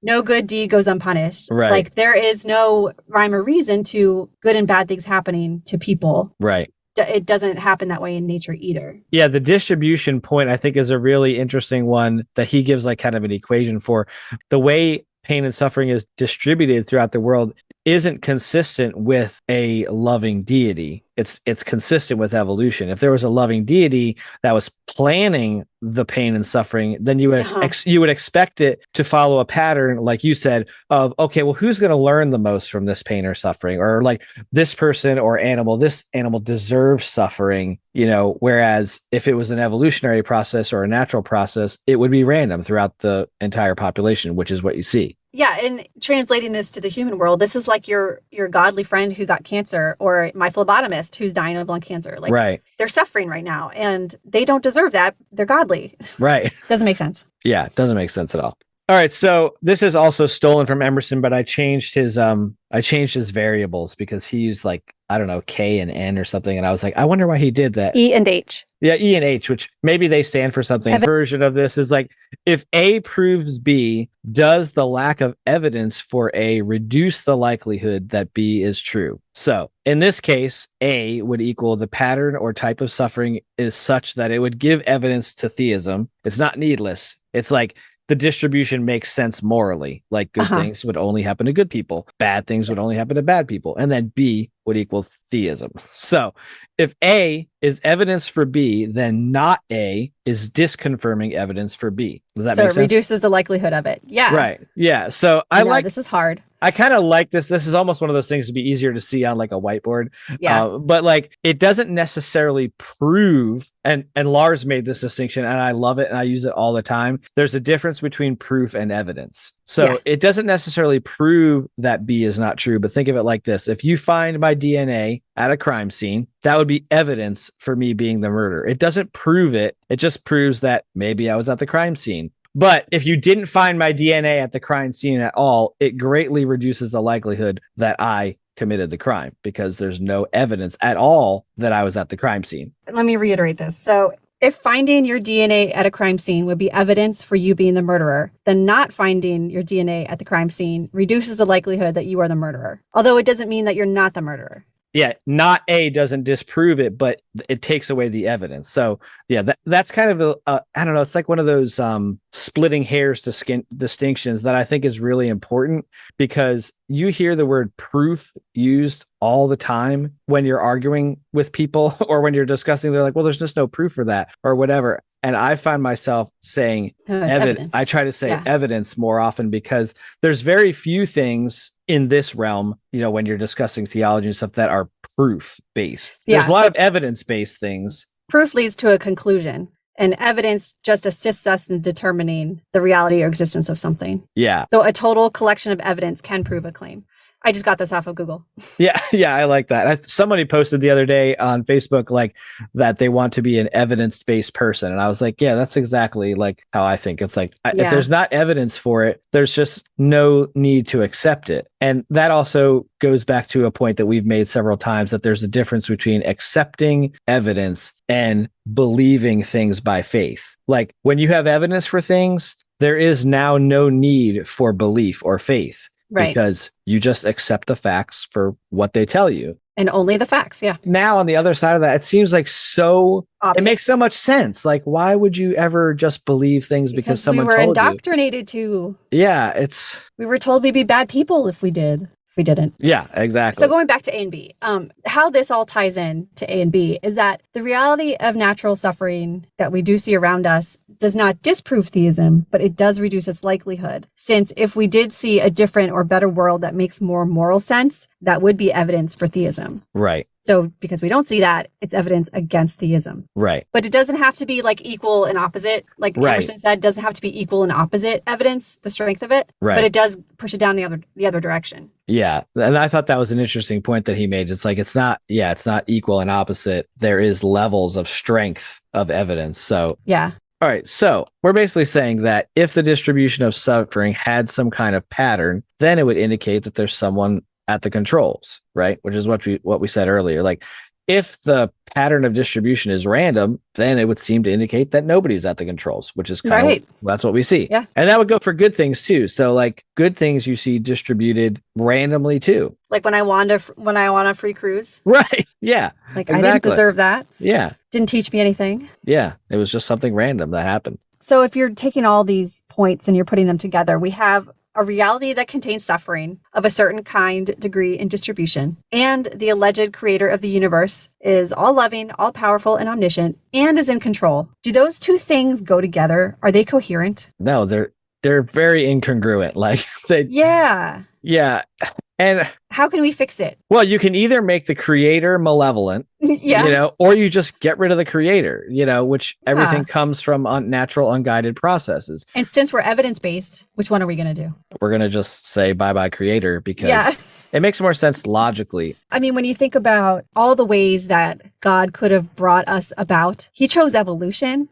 No good deed goes unpunished. Right. Like there is no rhyme or reason to good and bad things happening to people. Right. It doesn't happen that way in nature either. Yeah, the distribution point I think is a really interesting one that he gives like kind of an equation for. The way pain and suffering is distributed throughout the world isn't consistent with a loving deity. It's consistent with evolution. If there was a loving deity that was planning the pain and suffering, then you would you would expect it to follow a pattern, like you said, of okay, well, who's going to learn the most from this pain or suffering, or like this person or animal, this animal deserves suffering, whereas if it was an evolutionary process or a natural process, it would be random throughout the entire population, which is what you see. Yeah, and translating this to the human world, this is like your godly friend who got cancer, or my phlebotomist who's dying of lung cancer. Like, right. They're suffering right now, and they don't deserve that. They're godly. Right. Doesn't make sense. Yeah, it doesn't make sense at all. All right, so this is also stolen from Emerson, but I changed his variables because he used like, I don't know, K and N or something, and I was like, I wonder why he did that. E and H. Yeah, E and H, which maybe they stand for something. Version of this is like, if A proves B, does the lack of evidence for A reduce the likelihood that B is true? So in this case, A would equal the pattern or type of suffering is such that it would give evidence to theism. It's not needless. It's like the distribution makes sense morally. Like good things would only happen to good people. Bad things would only happen to bad people. And then B would equal theism. So if A is evidence for B, then not A is disconfirming evidence for B. Does that make sense? So it reduces the likelihood of it. Yeah. Right. Yeah. So this is hard. I kind of like this. This is almost one of those things to be easier to see on like a whiteboard. Yeah. But like it doesn't necessarily prove, and Lars made this distinction and I love it and I use it all the time. There's a difference between proof and evidence. So it doesn't necessarily prove that B is not true, but think of it like this. If you find my DNA at a crime scene, that would be evidence for me being the murderer. It doesn't prove it. It just proves that maybe I was at the crime scene. But if you didn't find my DNA at the crime scene at all, it greatly reduces the likelihood that I committed the crime because there's no evidence at all that I was at the crime scene. Let me reiterate this. So if finding your DNA at a crime scene would be evidence for you being the murderer, then not finding your DNA at the crime scene reduces the likelihood that you are the murderer. Although it doesn't mean that you're not the murderer. not A doesn't disprove it, but it takes away the evidence. So yeah, that's kind of I don't know. It's like one of those splitting hairs to distinctions that I think is really important, because you hear the word proof used all the time when you're arguing with people or when you're discussing. They're like, well, there's just no proof for that or whatever. And I find myself saying evidence. I try to say evidence more often, because there's very few things in this realm, when you're discussing theology and stuff, that are proof based. There's a lot of evidence based things. Proof leads to a conclusion, and evidence just assists us in determining the reality or existence of something. Yeah. So a total collection of evidence can prove a claim. I just got this off of Google. Yeah, I like that. Somebody posted the other day on Facebook like that they want to be an evidence-based person, and I was like, yeah, that's exactly like how I think. It's like if there's not evidence for it, there's just no need to accept it. And that also goes back to a point that we've made several times, that there's a difference between accepting evidence and believing things by faith. Like when you have evidence for things, there is now no need for belief or faith. Right. Because you just accept the facts for what they tell you. And only the facts, yeah. Now, on the other side of that, it seems like so obvious. It makes so much sense. Like, why would you ever just believe things because someone told you? We were indoctrinated to. Yeah, we were told we'd be bad people if we did. If we didn't. Yeah, exactly. So going back to A and B, how this all ties in to A and B is that the reality of natural suffering that we do see around us does not disprove theism, but it does reduce its likelihood. Since if we did see a different or better world that makes more moral sense, that would be evidence for theism. Right. So because we don't see that, it's evidence against theism. Right. But it doesn't have to be like equal and opposite. Like Emerson said, it doesn't have to be equal and opposite evidence, the strength of it. Right. But it does push it down the other direction. Yeah. And I thought that was an interesting point that he made. It's like, it's not equal and opposite. There is levels of strength of evidence. So yeah. All right. So we're basically saying that if the distribution of suffering had some kind of pattern, then it would indicate that there's someone at the controls, right? Which is what we said earlier. Like, if the pattern of distribution is random, then it would seem to indicate that nobody's at the controls, which is kind of, that's what we see. Yeah. And that would go for good things too. So like good things you see distributed randomly too. Like when I want a free cruise. Right. Yeah. Like exactly. I didn't deserve that. Yeah. Didn't teach me anything. Yeah. It was just something random that happened. So if you're taking all these points and you're putting them together, we have a reality that contains suffering of a certain kind, degree, and distribution, and the alleged creator of the universe is all-loving, all-powerful, and omniscient, and is in control. Do those two things go together? Are they coherent? No, they're very incongruent. Like Yeah. And how can we fix it? Well, you can either make the creator malevolent, or you just get rid of the creator, which everything comes from unnatural, unguided processes. And since we're evidence-based, which one are we going to do? We're going to just say bye-bye creator, because it makes more sense logically. I mean, when you think about all the ways that God could have brought us about, he chose evolution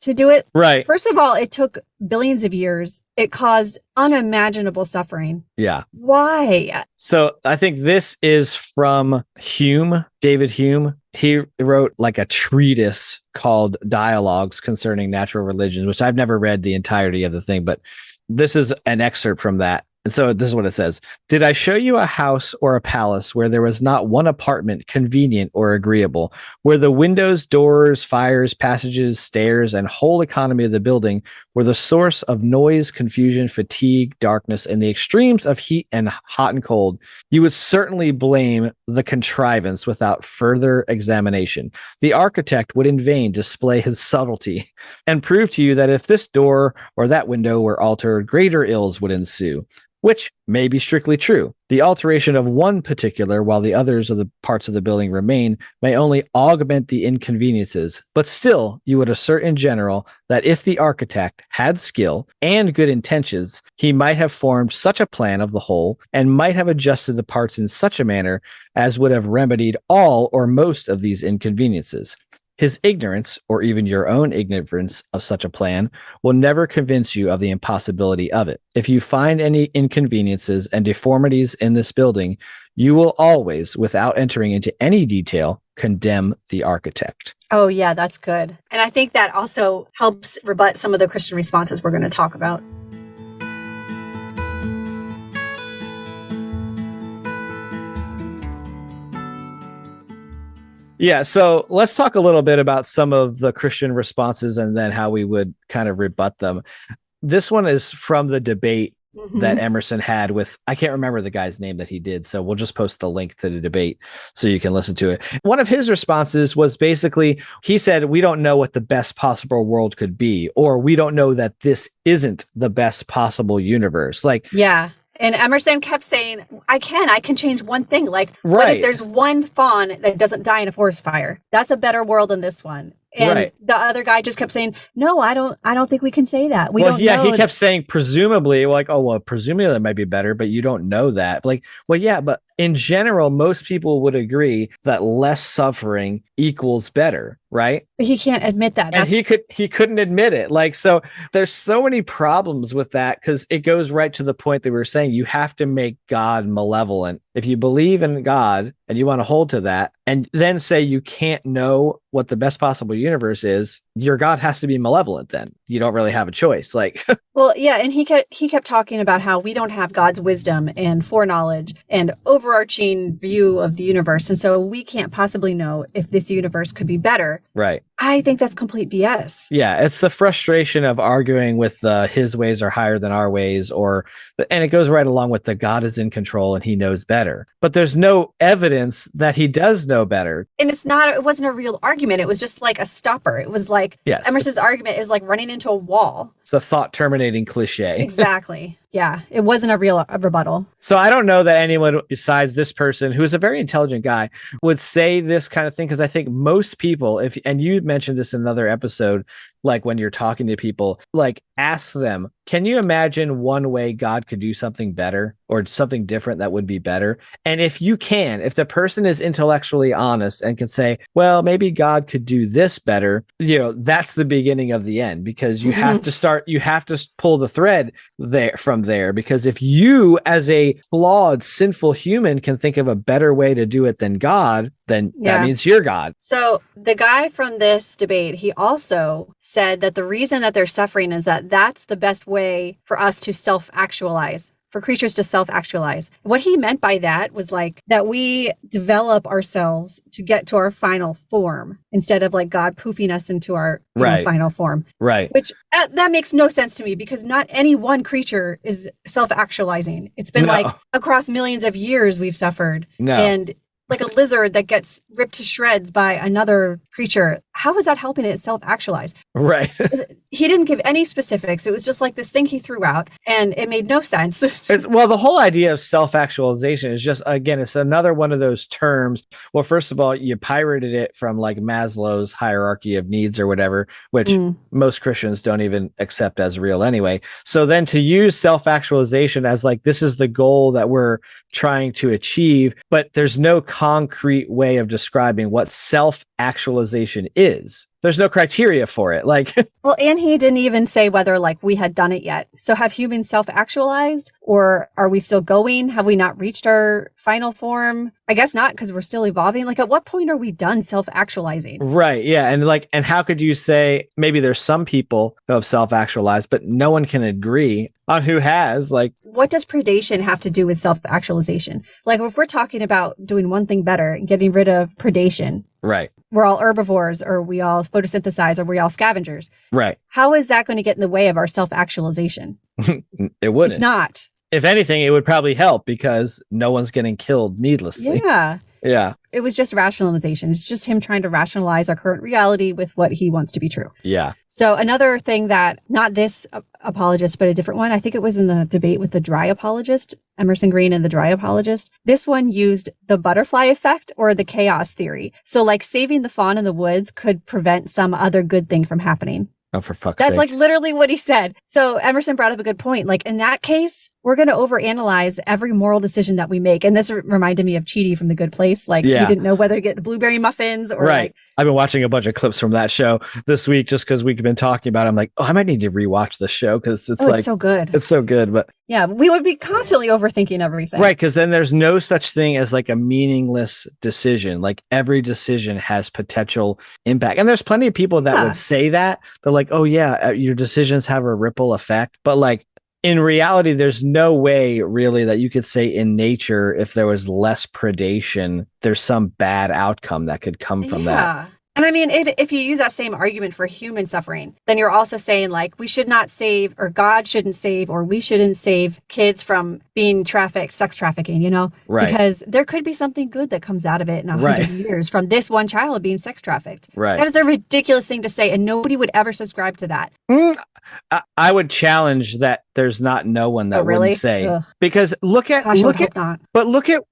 to do it. Right. First of all, it took billions of years. It caused unimaginable suffering. Yeah. Why? So I think this is from Hume, David Hume. He wrote like a treatise called Dialogues Concerning Natural Religions, which I've never read the entirety of the thing, but this is an excerpt from that. And so this is what it says. Did I show you a house or a palace where there was not one apartment convenient or agreeable, where the windows, doors, fires, passages, stairs, and whole economy of the building were the source of noise, confusion, fatigue, darkness, and the extremes of heat and hot and cold, you would certainly blame the contrivance without further examination. The architect would in vain display his subtlety and prove to you that if this door or that window were altered, greater ills would ensue. Which may be strictly true. The alteration of one particular, while the others of the parts of the building remain, may only augment the inconveniences, but still you would assert in general that if the architect had skill and good intentions, he might have formed such a plan of the whole, and might have adjusted the parts in such a manner as would have remedied all or most of these inconveniences. His ignorance, or even your own ignorance of such a plan, will never convince you of the impossibility of it. If you find any inconveniences and deformities in this building, you will always, without entering into any detail, condemn the architect. Oh, yeah, that's good. And I think that also helps rebut some of the Christian responses we're going to talk about. Yeah, so let's talk a little bit about some of the Christian responses and then how we would kind of rebut them. This one is from the debate that Emerson had with, I can't remember the guy's name that he did, so we'll just post the link to the debate so you can listen to it. One of his responses was basically, he said, we don't know what the best possible world could be, or we don't know that this isn't the best possible universe. Like, yeah. And Emerson kept saying, I can change one thing. Like, right. What if there's one fawn that doesn't die in a forest fire? That's a better world than this one. And the other guy just kept saying, no, I don't think we can say that. We don't know. He kept saying, presumably, like, oh, well, presumably that might be better, but you don't know that. Like, well, yeah, but in general, most people would agree that less suffering equals better, right? But he can't admit that. And he couldn't admit it. Like, so there's so many problems with that because it goes right to the point that we were saying, you have to make God malevolent. If you believe in God and you want to hold to that and then say you can't know what the best possible universe is, your God has to be malevolent. Then you don't really have a choice. Like, well, yeah. And he kept talking about how we don't have God's wisdom and foreknowledge and overarching view of the universe. And so we can't possibly know if this universe could be better. Right. I think that's complete BS. Yeah. It's the frustration of arguing with his ways are higher than our ways, and it goes right along with the God is in control and he knows better. But there's no evidence that he does know better. And it wasn't a real argument. It was just like a stopper. It was like Emerson's argument is like running into a wall. It's a thought terminating cliche. Exactly. Yeah. It wasn't a real rebuttal. So I don't know that anyone besides this person, who is a very intelligent guy, would say this kind of thing. Because I think most people, and you mentioned this in another episode, like when you're talking to people, like ask them, can you imagine one way God could do something better or something different that would be better? And if the person is intellectually honest and can say, well, maybe God could do this better, that's the beginning of the end, because you have to pull the thread from there. Because if you, as a flawed, sinful human, can think of a better way to do it than God, then that means you're God. So the guy from this debate, he also said that the reason that they're suffering is that that's the best way for us to self-actualize, for creatures to self-actualize. What he meant by that was like that we develop ourselves to get to our final form instead of like God poofing us into our final form. Right. Which that makes no sense to me, because not any one creature is self-actualizing. It's been like across millions of years we've suffered. No. And like a lizard that gets ripped to shreds by another creature. How is that helping it self-actualize? Right. He didn't give any specifics. It was just like this thing he threw out, and it made no sense. The whole idea of self-actualization is just, again, it's another one of those terms. Well, first of all, you pirated it from like Maslow's hierarchy of needs or whatever, which most Christians don't even accept as real anyway. So then to use self-actualization as like, this is the goal that we're trying to achieve, but there's no concrete way of describing what self-actualization is. There's no criteria for it. Like, well, and he didn't even say whether like we had done it yet. So have humans self-actualized, or are we still going? Have we not reached our final form? I guess not, because we're still evolving. Like, at what point are we done self-actualizing? Right. Yeah. And how could you say maybe there's some people who have self-actualized, but no one can agree on who has? Like, what does predation have to do with self-actualization? Like, if we're talking about doing one thing better and getting rid of predation, right? We're all herbivores, or we all photosynthesize, or we all scavengers. Right. How is that going to get in the way of our self-actualization? It wouldn't. It's not. If anything, it would probably help, because no one's getting killed needlessly. Yeah. Yeah. It was just rationalization. It's just him trying to rationalize our current reality with what he wants to be true. Yeah. So another thing that, not this apologist, but a different one, I think it was in the debate with the dry apologist, Emerson Green and the dry apologist. This one used the butterfly effect or the chaos theory. So like saving the fawn in the woods could prevent some other good thing from happening. Oh, for fuck's sake. That's like literally what he said. So Emerson brought up a good point. Like, in that case, we're going to overanalyze every moral decision that we make. And this reminded me of Chidi from The Good Place. Like, he didn't know whether to get the blueberry muffins or right. like, I've been watching a bunch of clips from that show this week just because we've been talking about it. I'm like, I might need to rewatch this show because it's it's so good. It's so good. But yeah, we would be constantly overthinking everything. Right. Because then there's no such thing as like a meaningless decision. Like, every decision has potential impact. And there's plenty of people that would say that. They're like, oh, yeah, your decisions have a ripple effect. But like, in reality, there's no way really that you could say in nature, if there was less predation, there's some bad outcome that could come from that. And I mean, if you use that same argument for human suffering, then you're also saying like we should not save, or God shouldn't save, or we shouldn't save kids from being trafficked, sex trafficking, Right. Because there could be something good that comes out of it in 100 years from this one child being sex trafficked. Right. That is a ridiculous thing to say, and nobody would ever subscribe to that. I would challenge that there's no one that wouldn't say. Ugh. Because look at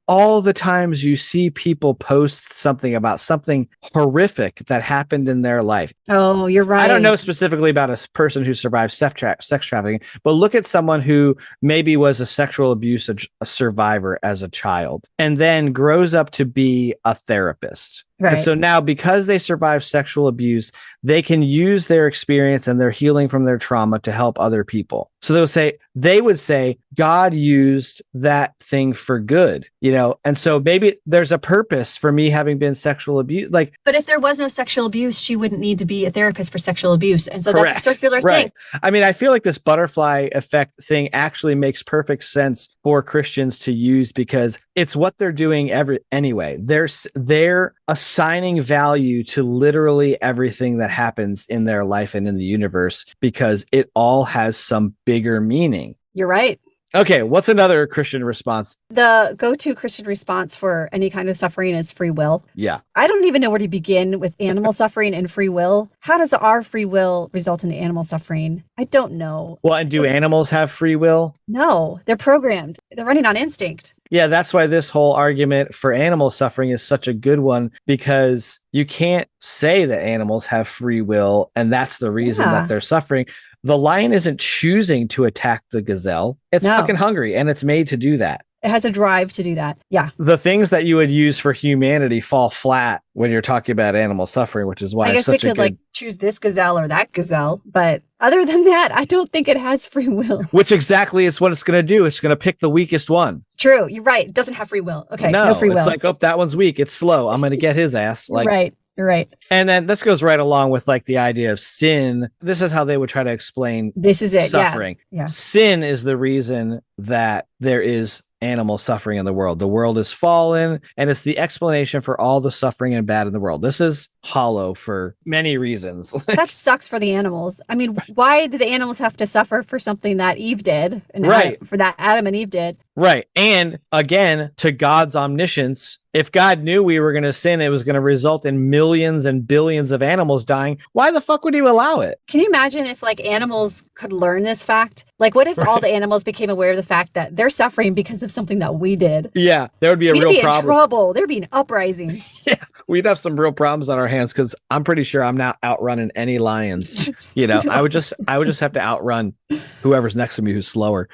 all the times you see people post something about something horrific that happened in their life. Oh, you're right. I don't know specifically about a person who survived sex trafficking, but look at someone who maybe was a sexual abuse a survivor as a child and then grows up to be a therapist. Right. And so now, because they survived sexual abuse, they can use their experience and their healing from their trauma to help other people. So they would say God used that thing for good, and so maybe there's a purpose for me having been sexual abuse. But if there was no sexual abuse, she wouldn't need to be a therapist for sexual abuse. And so correct. That's a circular thing. I mean, I feel like this butterfly effect thing actually makes perfect sense for Christians to use because it's what they're doing anyway. They're assigning value to literally everything that happens in their life and in the universe because it all has some bigger meaning. You're right. Okay, what's another Christian response? The go-to Christian response for any kind of suffering is free will. Yeah. I don't even know where to begin with animal suffering and free will. How does our free will result in animal suffering? I don't know. Well, and do animals have free will? No, they're programmed. They're running on instinct. Yeah, that's why this whole argument for animal suffering is such a good one, because you can't say that animals have free will and that's the reason that they're suffering. The lion isn't choosing to attack the gazelle. It's fucking hungry and it's made to do that. It has a drive to do that. Yeah. The things that you would use for humanity fall flat when you're talking about animal suffering, which is why I guess it's such it could choose this gazelle or that gazelle. But other than that, I don't think it has free will. Which exactly is what it's going to do. It's going to pick the weakest one. True. You're right. It doesn't have free will. Okay. No free will. It's like, oh, that one's weak. It's slow. I'm going to get his ass. Right. You're right. And then this goes right along with the idea of sin. This is how they would try to explain this is it. Suffering. Yeah. Sin is the reason that there is animal suffering in the world. The world is fallen, and it's the explanation for all the suffering and bad in the world. This is hollow for many reasons. That sucks for the animals. I mean, why did the animals have to suffer for something that Eve did? And for that Adam and Eve did. Right. And again, to God's omniscience, if God knew we were going to sin, it was going to result in millions and billions of animals dying. Why the fuck would he allow it? Can you imagine if animals could learn this fact? What if all the animals became aware of the fact that they're suffering because of something that we did? Yeah, there would be a real problem. We'd be in trouble. There'd be an uprising. Yeah, we'd have some real problems on our hands because I'm pretty sure I'm not outrunning any lions. I would just have to outrun whoever's next to me who's slower.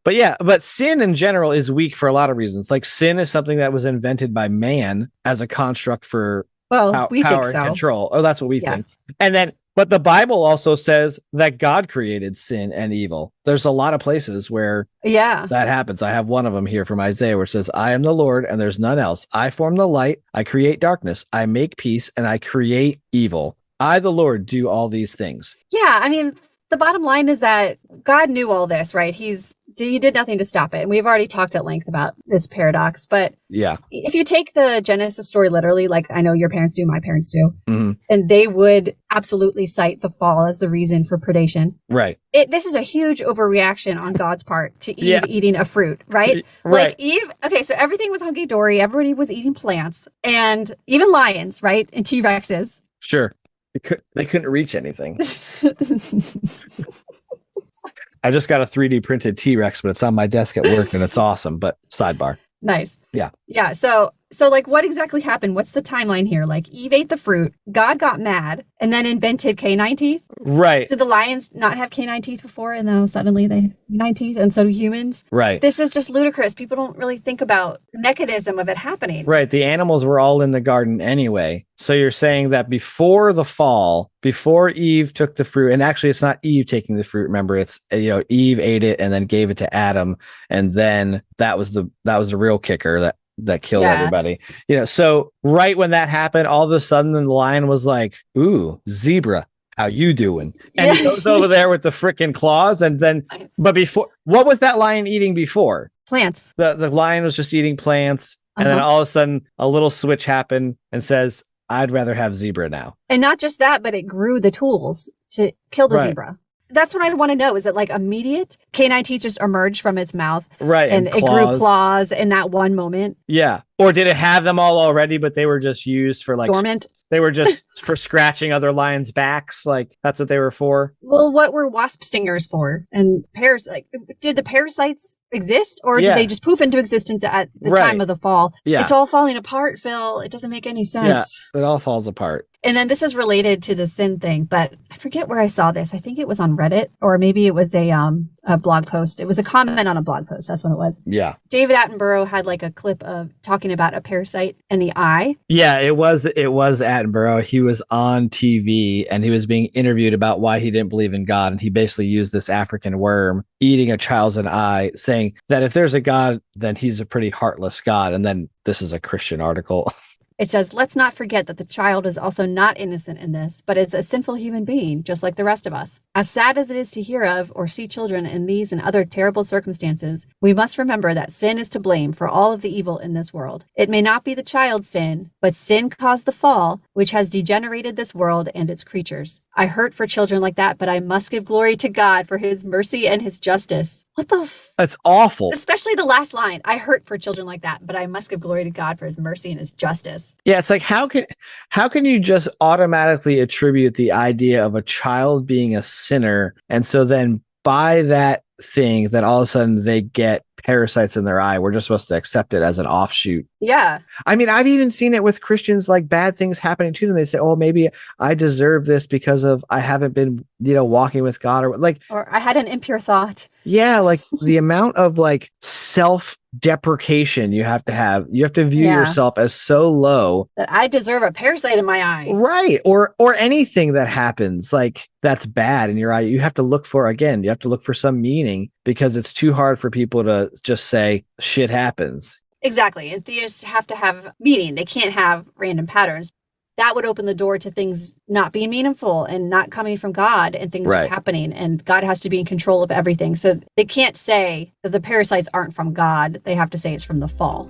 But sin in general is weak for a lot of reasons. Sin is something that was invented by man as a construct for power and control. Oh, that's what we think. But the Bible also says that God created sin and evil. There's a lot of places where that happens. I have one of them here from Isaiah where it says, I am the Lord and there's none else. I form the light. I create darkness. I make peace and I create evil. I, the Lord, do all these things. Yeah. I mean, the bottom line is that God knew all this, right? He did nothing to stop it. And we've already talked at length about this paradox. But if you take the Genesis story literally, like I know your parents do, my parents do, and they would absolutely cite the fall as the reason for predation. Right. This is a huge overreaction on God's part to Eve eating a fruit, right? Right. Eve, okay, so everything was hunky-dory. Everybody was eating plants and even lions, right? And T-Rexes. Sure. They couldn't reach anything. I just got a 3D printed T-Rex, but it's on my desk at work and it's awesome. But sidebar. Nice. Yeah. Yeah. So what exactly happened? What's the timeline here? Eve ate the fruit, God got mad, and then invented canine teeth. Right. Did the lions not have canine teeth before, and now suddenly they have canine teeth, and so do humans? Right. This is just ludicrous. People don't really think about the mechanism of it happening. Right. The animals were all in the garden anyway. So you're saying that before the fall, before Eve took the fruit, and actually it's not Eve taking the fruit. Remember, it's Eve ate it and then gave it to Adam, and then that was the real kicker that killed everybody. So right when that happened, all of a sudden the lion was like, ooh, zebra. how you doing? And Yeah. he goes over there with the frickin' claws, and then, Nice. but before, what was that lion eating before? Plants. The lion was just eating plants, and then all of a sudden, a little switch happened and says, "I'd rather have zebra now." And not just that, but it grew the tools to kill the zebra. That's what I want to know. Is it like immediate? Canine teeth just emerged from its mouth. Right. And it grew claws in that one moment. Yeah. Or did it have them all already, but they were just used for like dormant? They were just for scratching other lions' backs. Like that's what they were for. Well, what were wasp stingers for? And did the parasites exist, or did they just poof into existence at the time of the fall? Yeah. It's all falling apart, Phil. It doesn't make any sense. Yeah, it all falls apart. And then this is related to the sin thing, but I forget where I saw this. I think it was on Reddit, or maybe it was a blog post. It was a comment on a blog post. That's what it was. Yeah. David Attenborough had like a clip of talking about a parasite in the eye. Yeah, it was Attenborough. He was on TV and he was being interviewed about why he didn't believe in God. And he basically used this African worm eating a child's eye, saying that if there's a God, then he's a pretty heartless God. And then this is a Christian article. It says, let's not forget that the child is also not innocent in this, but is a sinful human being, just like the rest of us. As sad as it is to hear of or see children in these and other terrible circumstances, we must remember that sin is to blame for all of the evil in this world. It may not be the child's sin, but sin caused the fall, which has degenerated this world and its creatures. I hurt for children like that, but I must give glory to God for his mercy and his justice. What the That's awful. Especially the last line. I hurt for children like that, but I must give glory to God for his mercy and his justice. Yeah, it's like how can you just automatically attribute the idea of a child being a sinner, and so then by that thing that all of a sudden they get parasites in their eye, we're just supposed to accept it as an offshoot. Yeah. I mean, I've even seen it with Christians, like bad things happening to them. They say, oh, maybe I deserve this because of I haven't been, walking with God, or I had an impure thought. Yeah, like the amount of like self-deprecation you have to view yourself as so low that I deserve a parasite in my eye. Right. Or anything that happens like that's bad in your eye. You have to look for some meaning, because it's too hard for people to just say shit happens. Exactly. And theists have to have meaning. They can't have random patterns. That would open the door to things not being meaningful and not coming from God, and things just happening. And God has to be in control of everything. So they can't say that the parasites aren't from God. They have to say it's from the fall.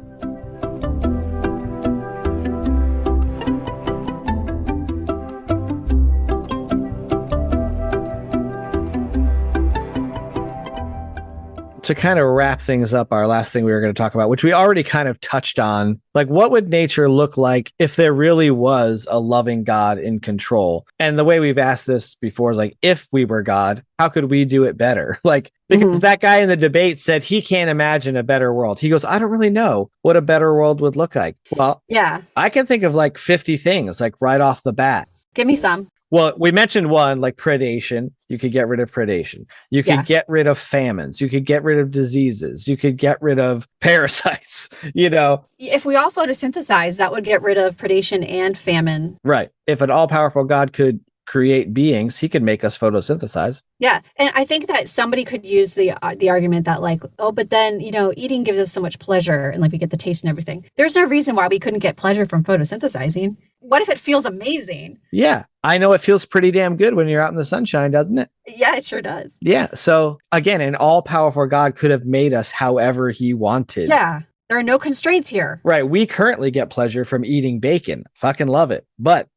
To kind of wrap things up, our last thing we were going to talk about, which we already kind of touched on, like what would nature look like if there really was a loving God in control? And the way we've asked this before is like, if we were God, how could we do it better? Like, because that guy in the debate said he can't imagine a better world. He goes, I don't really know what a better world would look like. Well, yeah, I can think of like 50 things, like right off the bat. Give me some. Well, we mentioned one, like predation. You could get rid of predation. You could get rid of famines. You could get rid of diseases. You could get rid of parasites, If we all photosynthesize, that would get rid of predation and famine. Right. If an all-powerful God could create beings, he could make us photosynthesize. Yeah. And I think that somebody could use the argument that like, oh, but then, eating gives us so much pleasure and like we get the taste and everything. There's no reason why we couldn't get pleasure from photosynthesizing. What if it feels amazing? Yeah. I know it feels pretty damn good when you're out in the sunshine, doesn't it? Yeah, it sure does. Yeah. So again, an all-powerful God could have made us however he wanted. Yeah. There are no constraints here. Right. We currently get pleasure from eating bacon. Fucking love it. But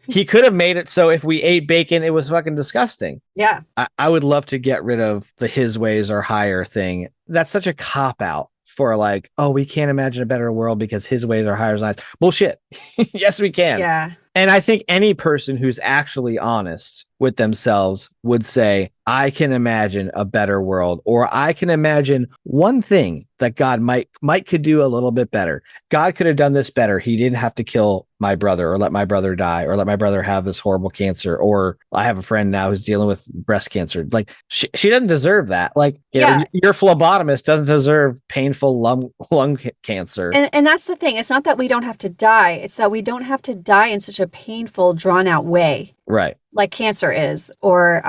he could have made it so if we ate bacon, it was fucking disgusting. Yeah. I would love to get rid of the his ways are higher thing. That's such a cop-out for like, oh, we can't imagine a better world because his ways are higher than ours. Bullshit. Yes, we can. Yeah. And I think any person who's actually honest with themselves would say, I can imagine a better world, or I can imagine one thing that God might could do a little bit better. God could have done this better. He didn't have to kill my brother or let my brother die or let my brother have this horrible cancer. Or I have a friend now who's dealing with breast cancer. Like she doesn't deserve that. Like, your phlebotomist doesn't deserve painful lung cancer. And that's the thing. It's not that we don't have to die. It's that we don't have to die in such a painful, drawn out way. Right. Like cancer is, or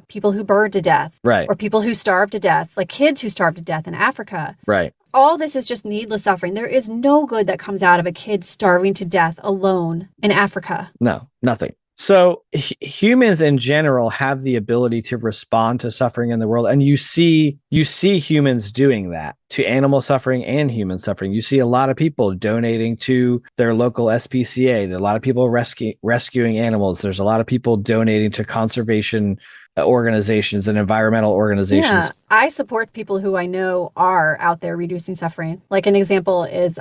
people who burn to death. Right. Or people who starve to death, like kids who starve to death in Africa. Right. All this is just needless suffering. There is no good that comes out of a kid starving to death alone in Africa. No, nothing. So humans in general have the ability to respond to suffering in the world, and you see humans doing that to animal suffering and human suffering. You see a lot of people donating to their local SPCA. There are a lot of people rescuing animals. There's a lot of people donating to conservation organizations and environmental organizations. Yeah, I support people who I know are out there reducing suffering. Like an example is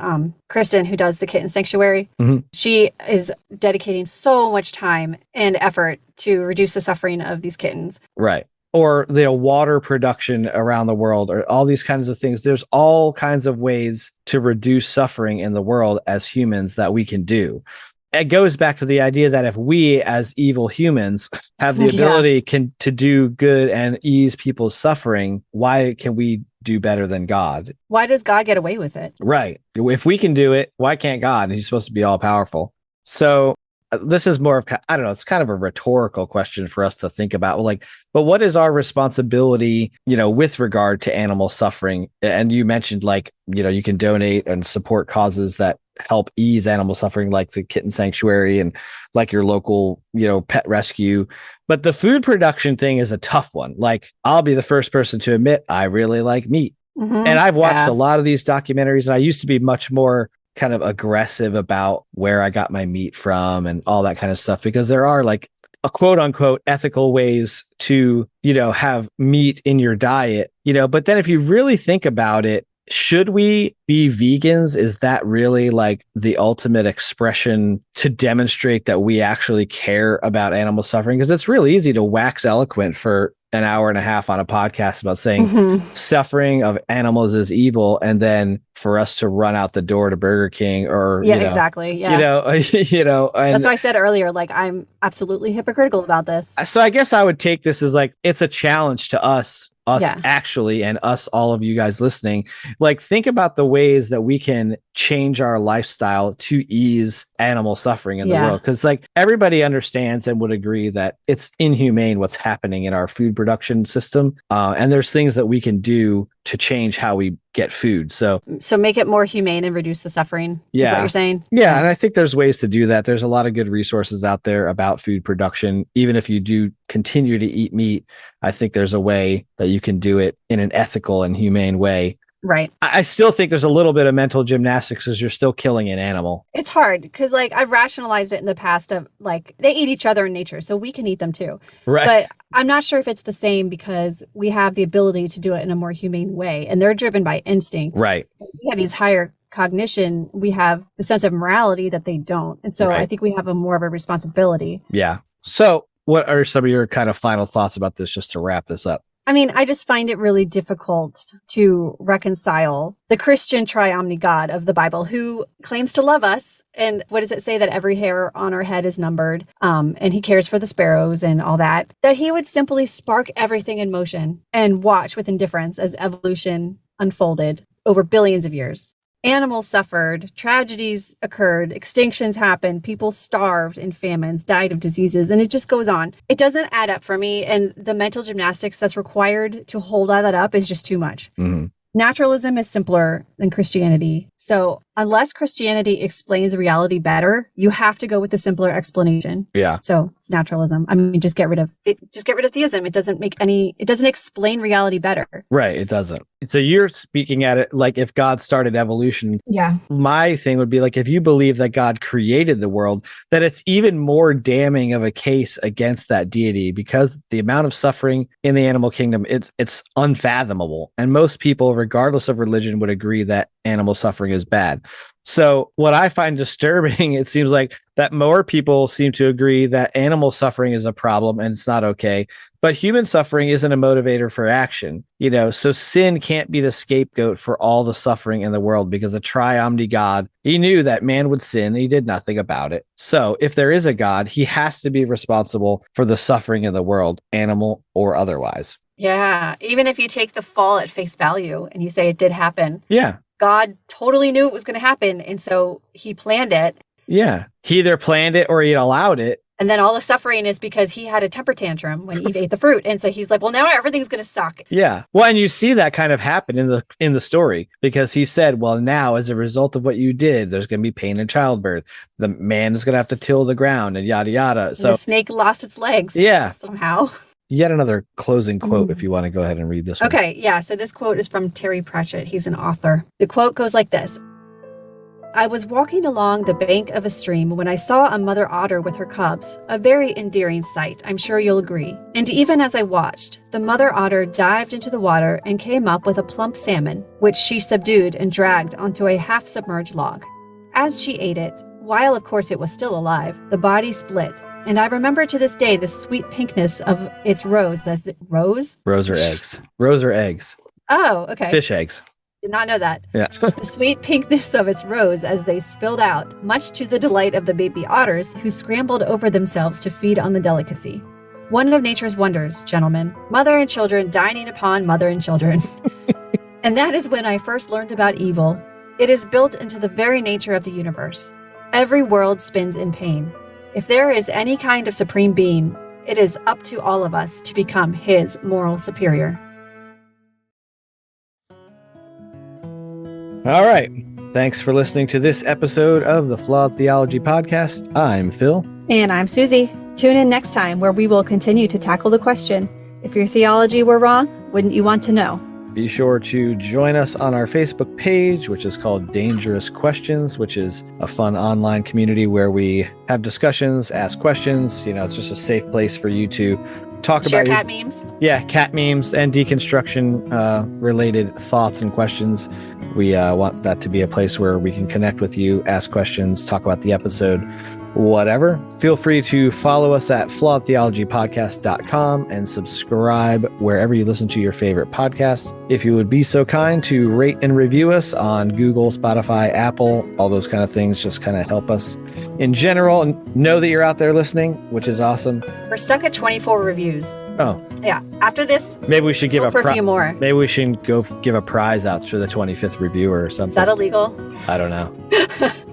Kristen, who does the Kitten Sanctuary. Mm-hmm. She is dedicating so much time and effort to reduce the suffering of these kittens. Right. Or the water production around the world, or all these kinds of things. There's all kinds of ways to reduce suffering in the world as humans that we can do. It goes back to the idea that if we as evil humans have the ability to do good and ease people's suffering, why can we do better than God? Why does God get away with it? Right. If we can do it, why can't God? He's supposed to be all powerful. So this is more of, I don't know, it's kind of a rhetorical question for us to think about. Like, but what is our responsibility, with regard to animal suffering? And you mentioned, like, you can donate and support causes that help ease animal suffering, like the Kitten Sanctuary and like your local, pet rescue. But the food production thing is a tough one. Like, I'll be the first person to admit I really like meat. Mm-hmm. And I've watched a lot of these documentaries, and I used to be much more kind of aggressive about where I got my meat from and all that kind of stuff, because there are like a quote unquote ethical ways to, have meat in your diet, but then if you really think about it, should we be vegans? Is that really like the ultimate expression to demonstrate that we actually care about animal suffering? Because it's really easy to wax eloquent for an hour and a half on a podcast about saying suffering of animals is evil, and then for us to run out the door to Burger King or exactly. Yeah. And that's why I said earlier, like, I'm absolutely hypocritical about this. So I guess I would take this as like, it's a challenge to us actually, and us, all of you guys listening. Like, think about the ways that we can change our lifestyle to ease animal suffering in the world, because like everybody understands and would agree that it's inhumane what's happening in our food production system, and there's things that we can do to change how we get food. So make it more humane and reduce the suffering. Is what you're saying? Yeah, and I think there's ways to do that. There's a lot of good resources out there about food production. Even if you do continue to eat meat, I think there's a way that you can do it in an ethical and humane way. Right. I still think there's a little bit of mental gymnastics as you're still killing an animal. It's hard because, like, I've rationalized it in the past of, like, they eat each other in nature, so we can eat them too. Right. But I'm not sure if it's the same because we have the ability to do it in a more humane way, and they're driven by instinct. Right. We have these higher cognition. We have the sense of morality that they don't. And so I think we have more of a responsibility. Yeah. So what are some of your kind of final thoughts about this, just to wrap this up? I mean, I just find it really difficult to reconcile the Christian triomni God of the Bible, who claims to love us. And what does it say? That every hair on our head is numbered, and he cares for the sparrows and all that. That he would simply spark everything in motion and watch with indifference as evolution unfolded over billions of years. Animals suffered, tragedies occurred, extinctions happened, people starved in famines, died of diseases, and it just goes on. It doesn't add up for me, and the mental gymnastics that's required to hold all that up is just too much. Mm-hmm. Naturalism is simpler than Christianity. So unless Christianity explains reality better, you have to go with the simpler explanation. Yeah. So it's naturalism. I mean, just get rid of theism. It doesn't explain reality better. Right. It doesn't. So you're speaking at it like if God started evolution. Yeah. My thing would be like, if you believe that God created the world, that it's even more damning of a case against that deity, because the amount of suffering in the animal kingdom, it's unfathomable. And most people, regardless of religion, would agree that animal suffering is bad. So what I find disturbing, it seems like that more people seem to agree that animal suffering is a problem and it's not okay, but human suffering isn't a motivator for action. So sin can't be the scapegoat for all the suffering in the world, because a triomni God, he knew that man would sin. He did nothing about it. So if there is a God, he has to be responsible for the suffering in the world, animal or otherwise. Yeah. Even if you take the fall at face value and you say it did happen. Yeah. God totally knew it was going to happen. And so he planned it. Yeah. He either planned it or he allowed it. And then all the suffering is because he had a temper tantrum when Eve ate the fruit. And so he's like, well, now everything's going to suck. Yeah. Well, and you see that kind of happen in the story, because he said, well, now as a result of what you did, there's going to be pain in childbirth. The man is going to have to till the ground and yada, yada. So and the snake lost its legs. Yeah. Somehow. Yet another closing quote, if you want to go ahead and read this one. Okay. Yeah. So this quote is from Terry Pratchett. He's an author. The quote goes like this. I was walking along the bank of a stream when I saw a mother otter with her cubs, a very endearing sight, I'm sure you'll agree. And even as I watched, the mother otter dived into the water and came up with a plump salmon, which she subdued and dragged onto a half-submerged log. As she ate it, while of course it was still alive, the body split, and I remember to this day the sweet pinkness of its roes as the rose? Rose or eggs. Rose or eggs. Oh, okay. Fish eggs. Did not know that. Yeah. The sweet pinkness of its roes as they spilled out, much to the delight of the baby otters who scrambled over themselves to feed on the delicacy. One of nature's wonders, gentlemen. Mother and children dining upon mother and children. And that is when I first learned about evil. It is built into the very nature of the universe. Every world spins in pain. If there is any kind of supreme being, it is up to all of us to become his moral superior. All right. Thanks for listening to this episode of the Flawed Theology Podcast. I'm Phil. And I'm Susie. Tune in next time where we will continue to tackle the question, if your theology were wrong, wouldn't you want to know? Be sure to join us on our Facebook page, which is called Dangerous Questions, which is a fun online community where we have discussions, ask questions. It's just a safe place for you to talk Share about cat memes. Yeah, cat memes and deconstruction related thoughts and questions. We want that to be a place where we can connect with you, ask questions, talk about the episode, whatever. Feel free to follow us at flawedtheologypodcast.com and subscribe wherever you listen to your favorite podcast. If you would be so kind to rate and review us on Google, Spotify, Apple, all those kind of things just kind of help us in general, and know that you're out there listening, which is awesome. We're stuck at 24 reviews. Oh. Yeah. After this, maybe we should give a few more. Maybe we should go give a prize out to the 25th reviewer or something. Is that illegal? I don't know.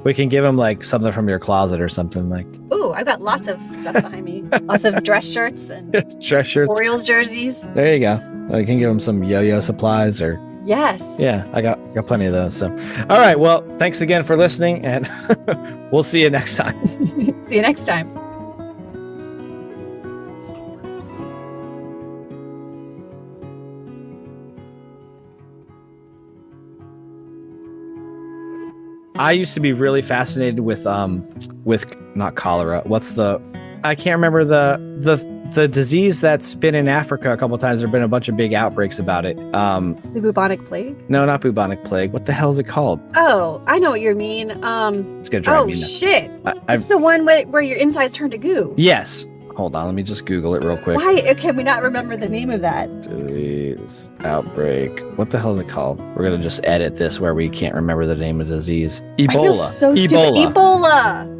We can give them like something from your closet or something like. Ooh, I've got lots of stuff behind me. Lots of dress shirts and dress shirts. Orioles jerseys. There you go. I can give them some yo-yo supplies or. Yes. Yeah, I got plenty of those. So, all right. Well, thanks again for listening, and we'll see you next time. See you next time. I used to be really fascinated with not cholera. I can't remember the disease that's been in Africa a couple of times. There've been a bunch of big outbreaks about it. The bubonic plague? No, not bubonic plague. What the hell is it called? Oh, I know what you mean. It's gonna drive me nuts. Oh shit! It's the one where your insides turn to goo. Yes. Hold on, let me just Google it real quick. Why can we not remember the name of that? Disease outbreak. What the hell is it called? We're gonna just edit this where we can't remember the name of the disease. Ebola. I feel so stupid. Ebola.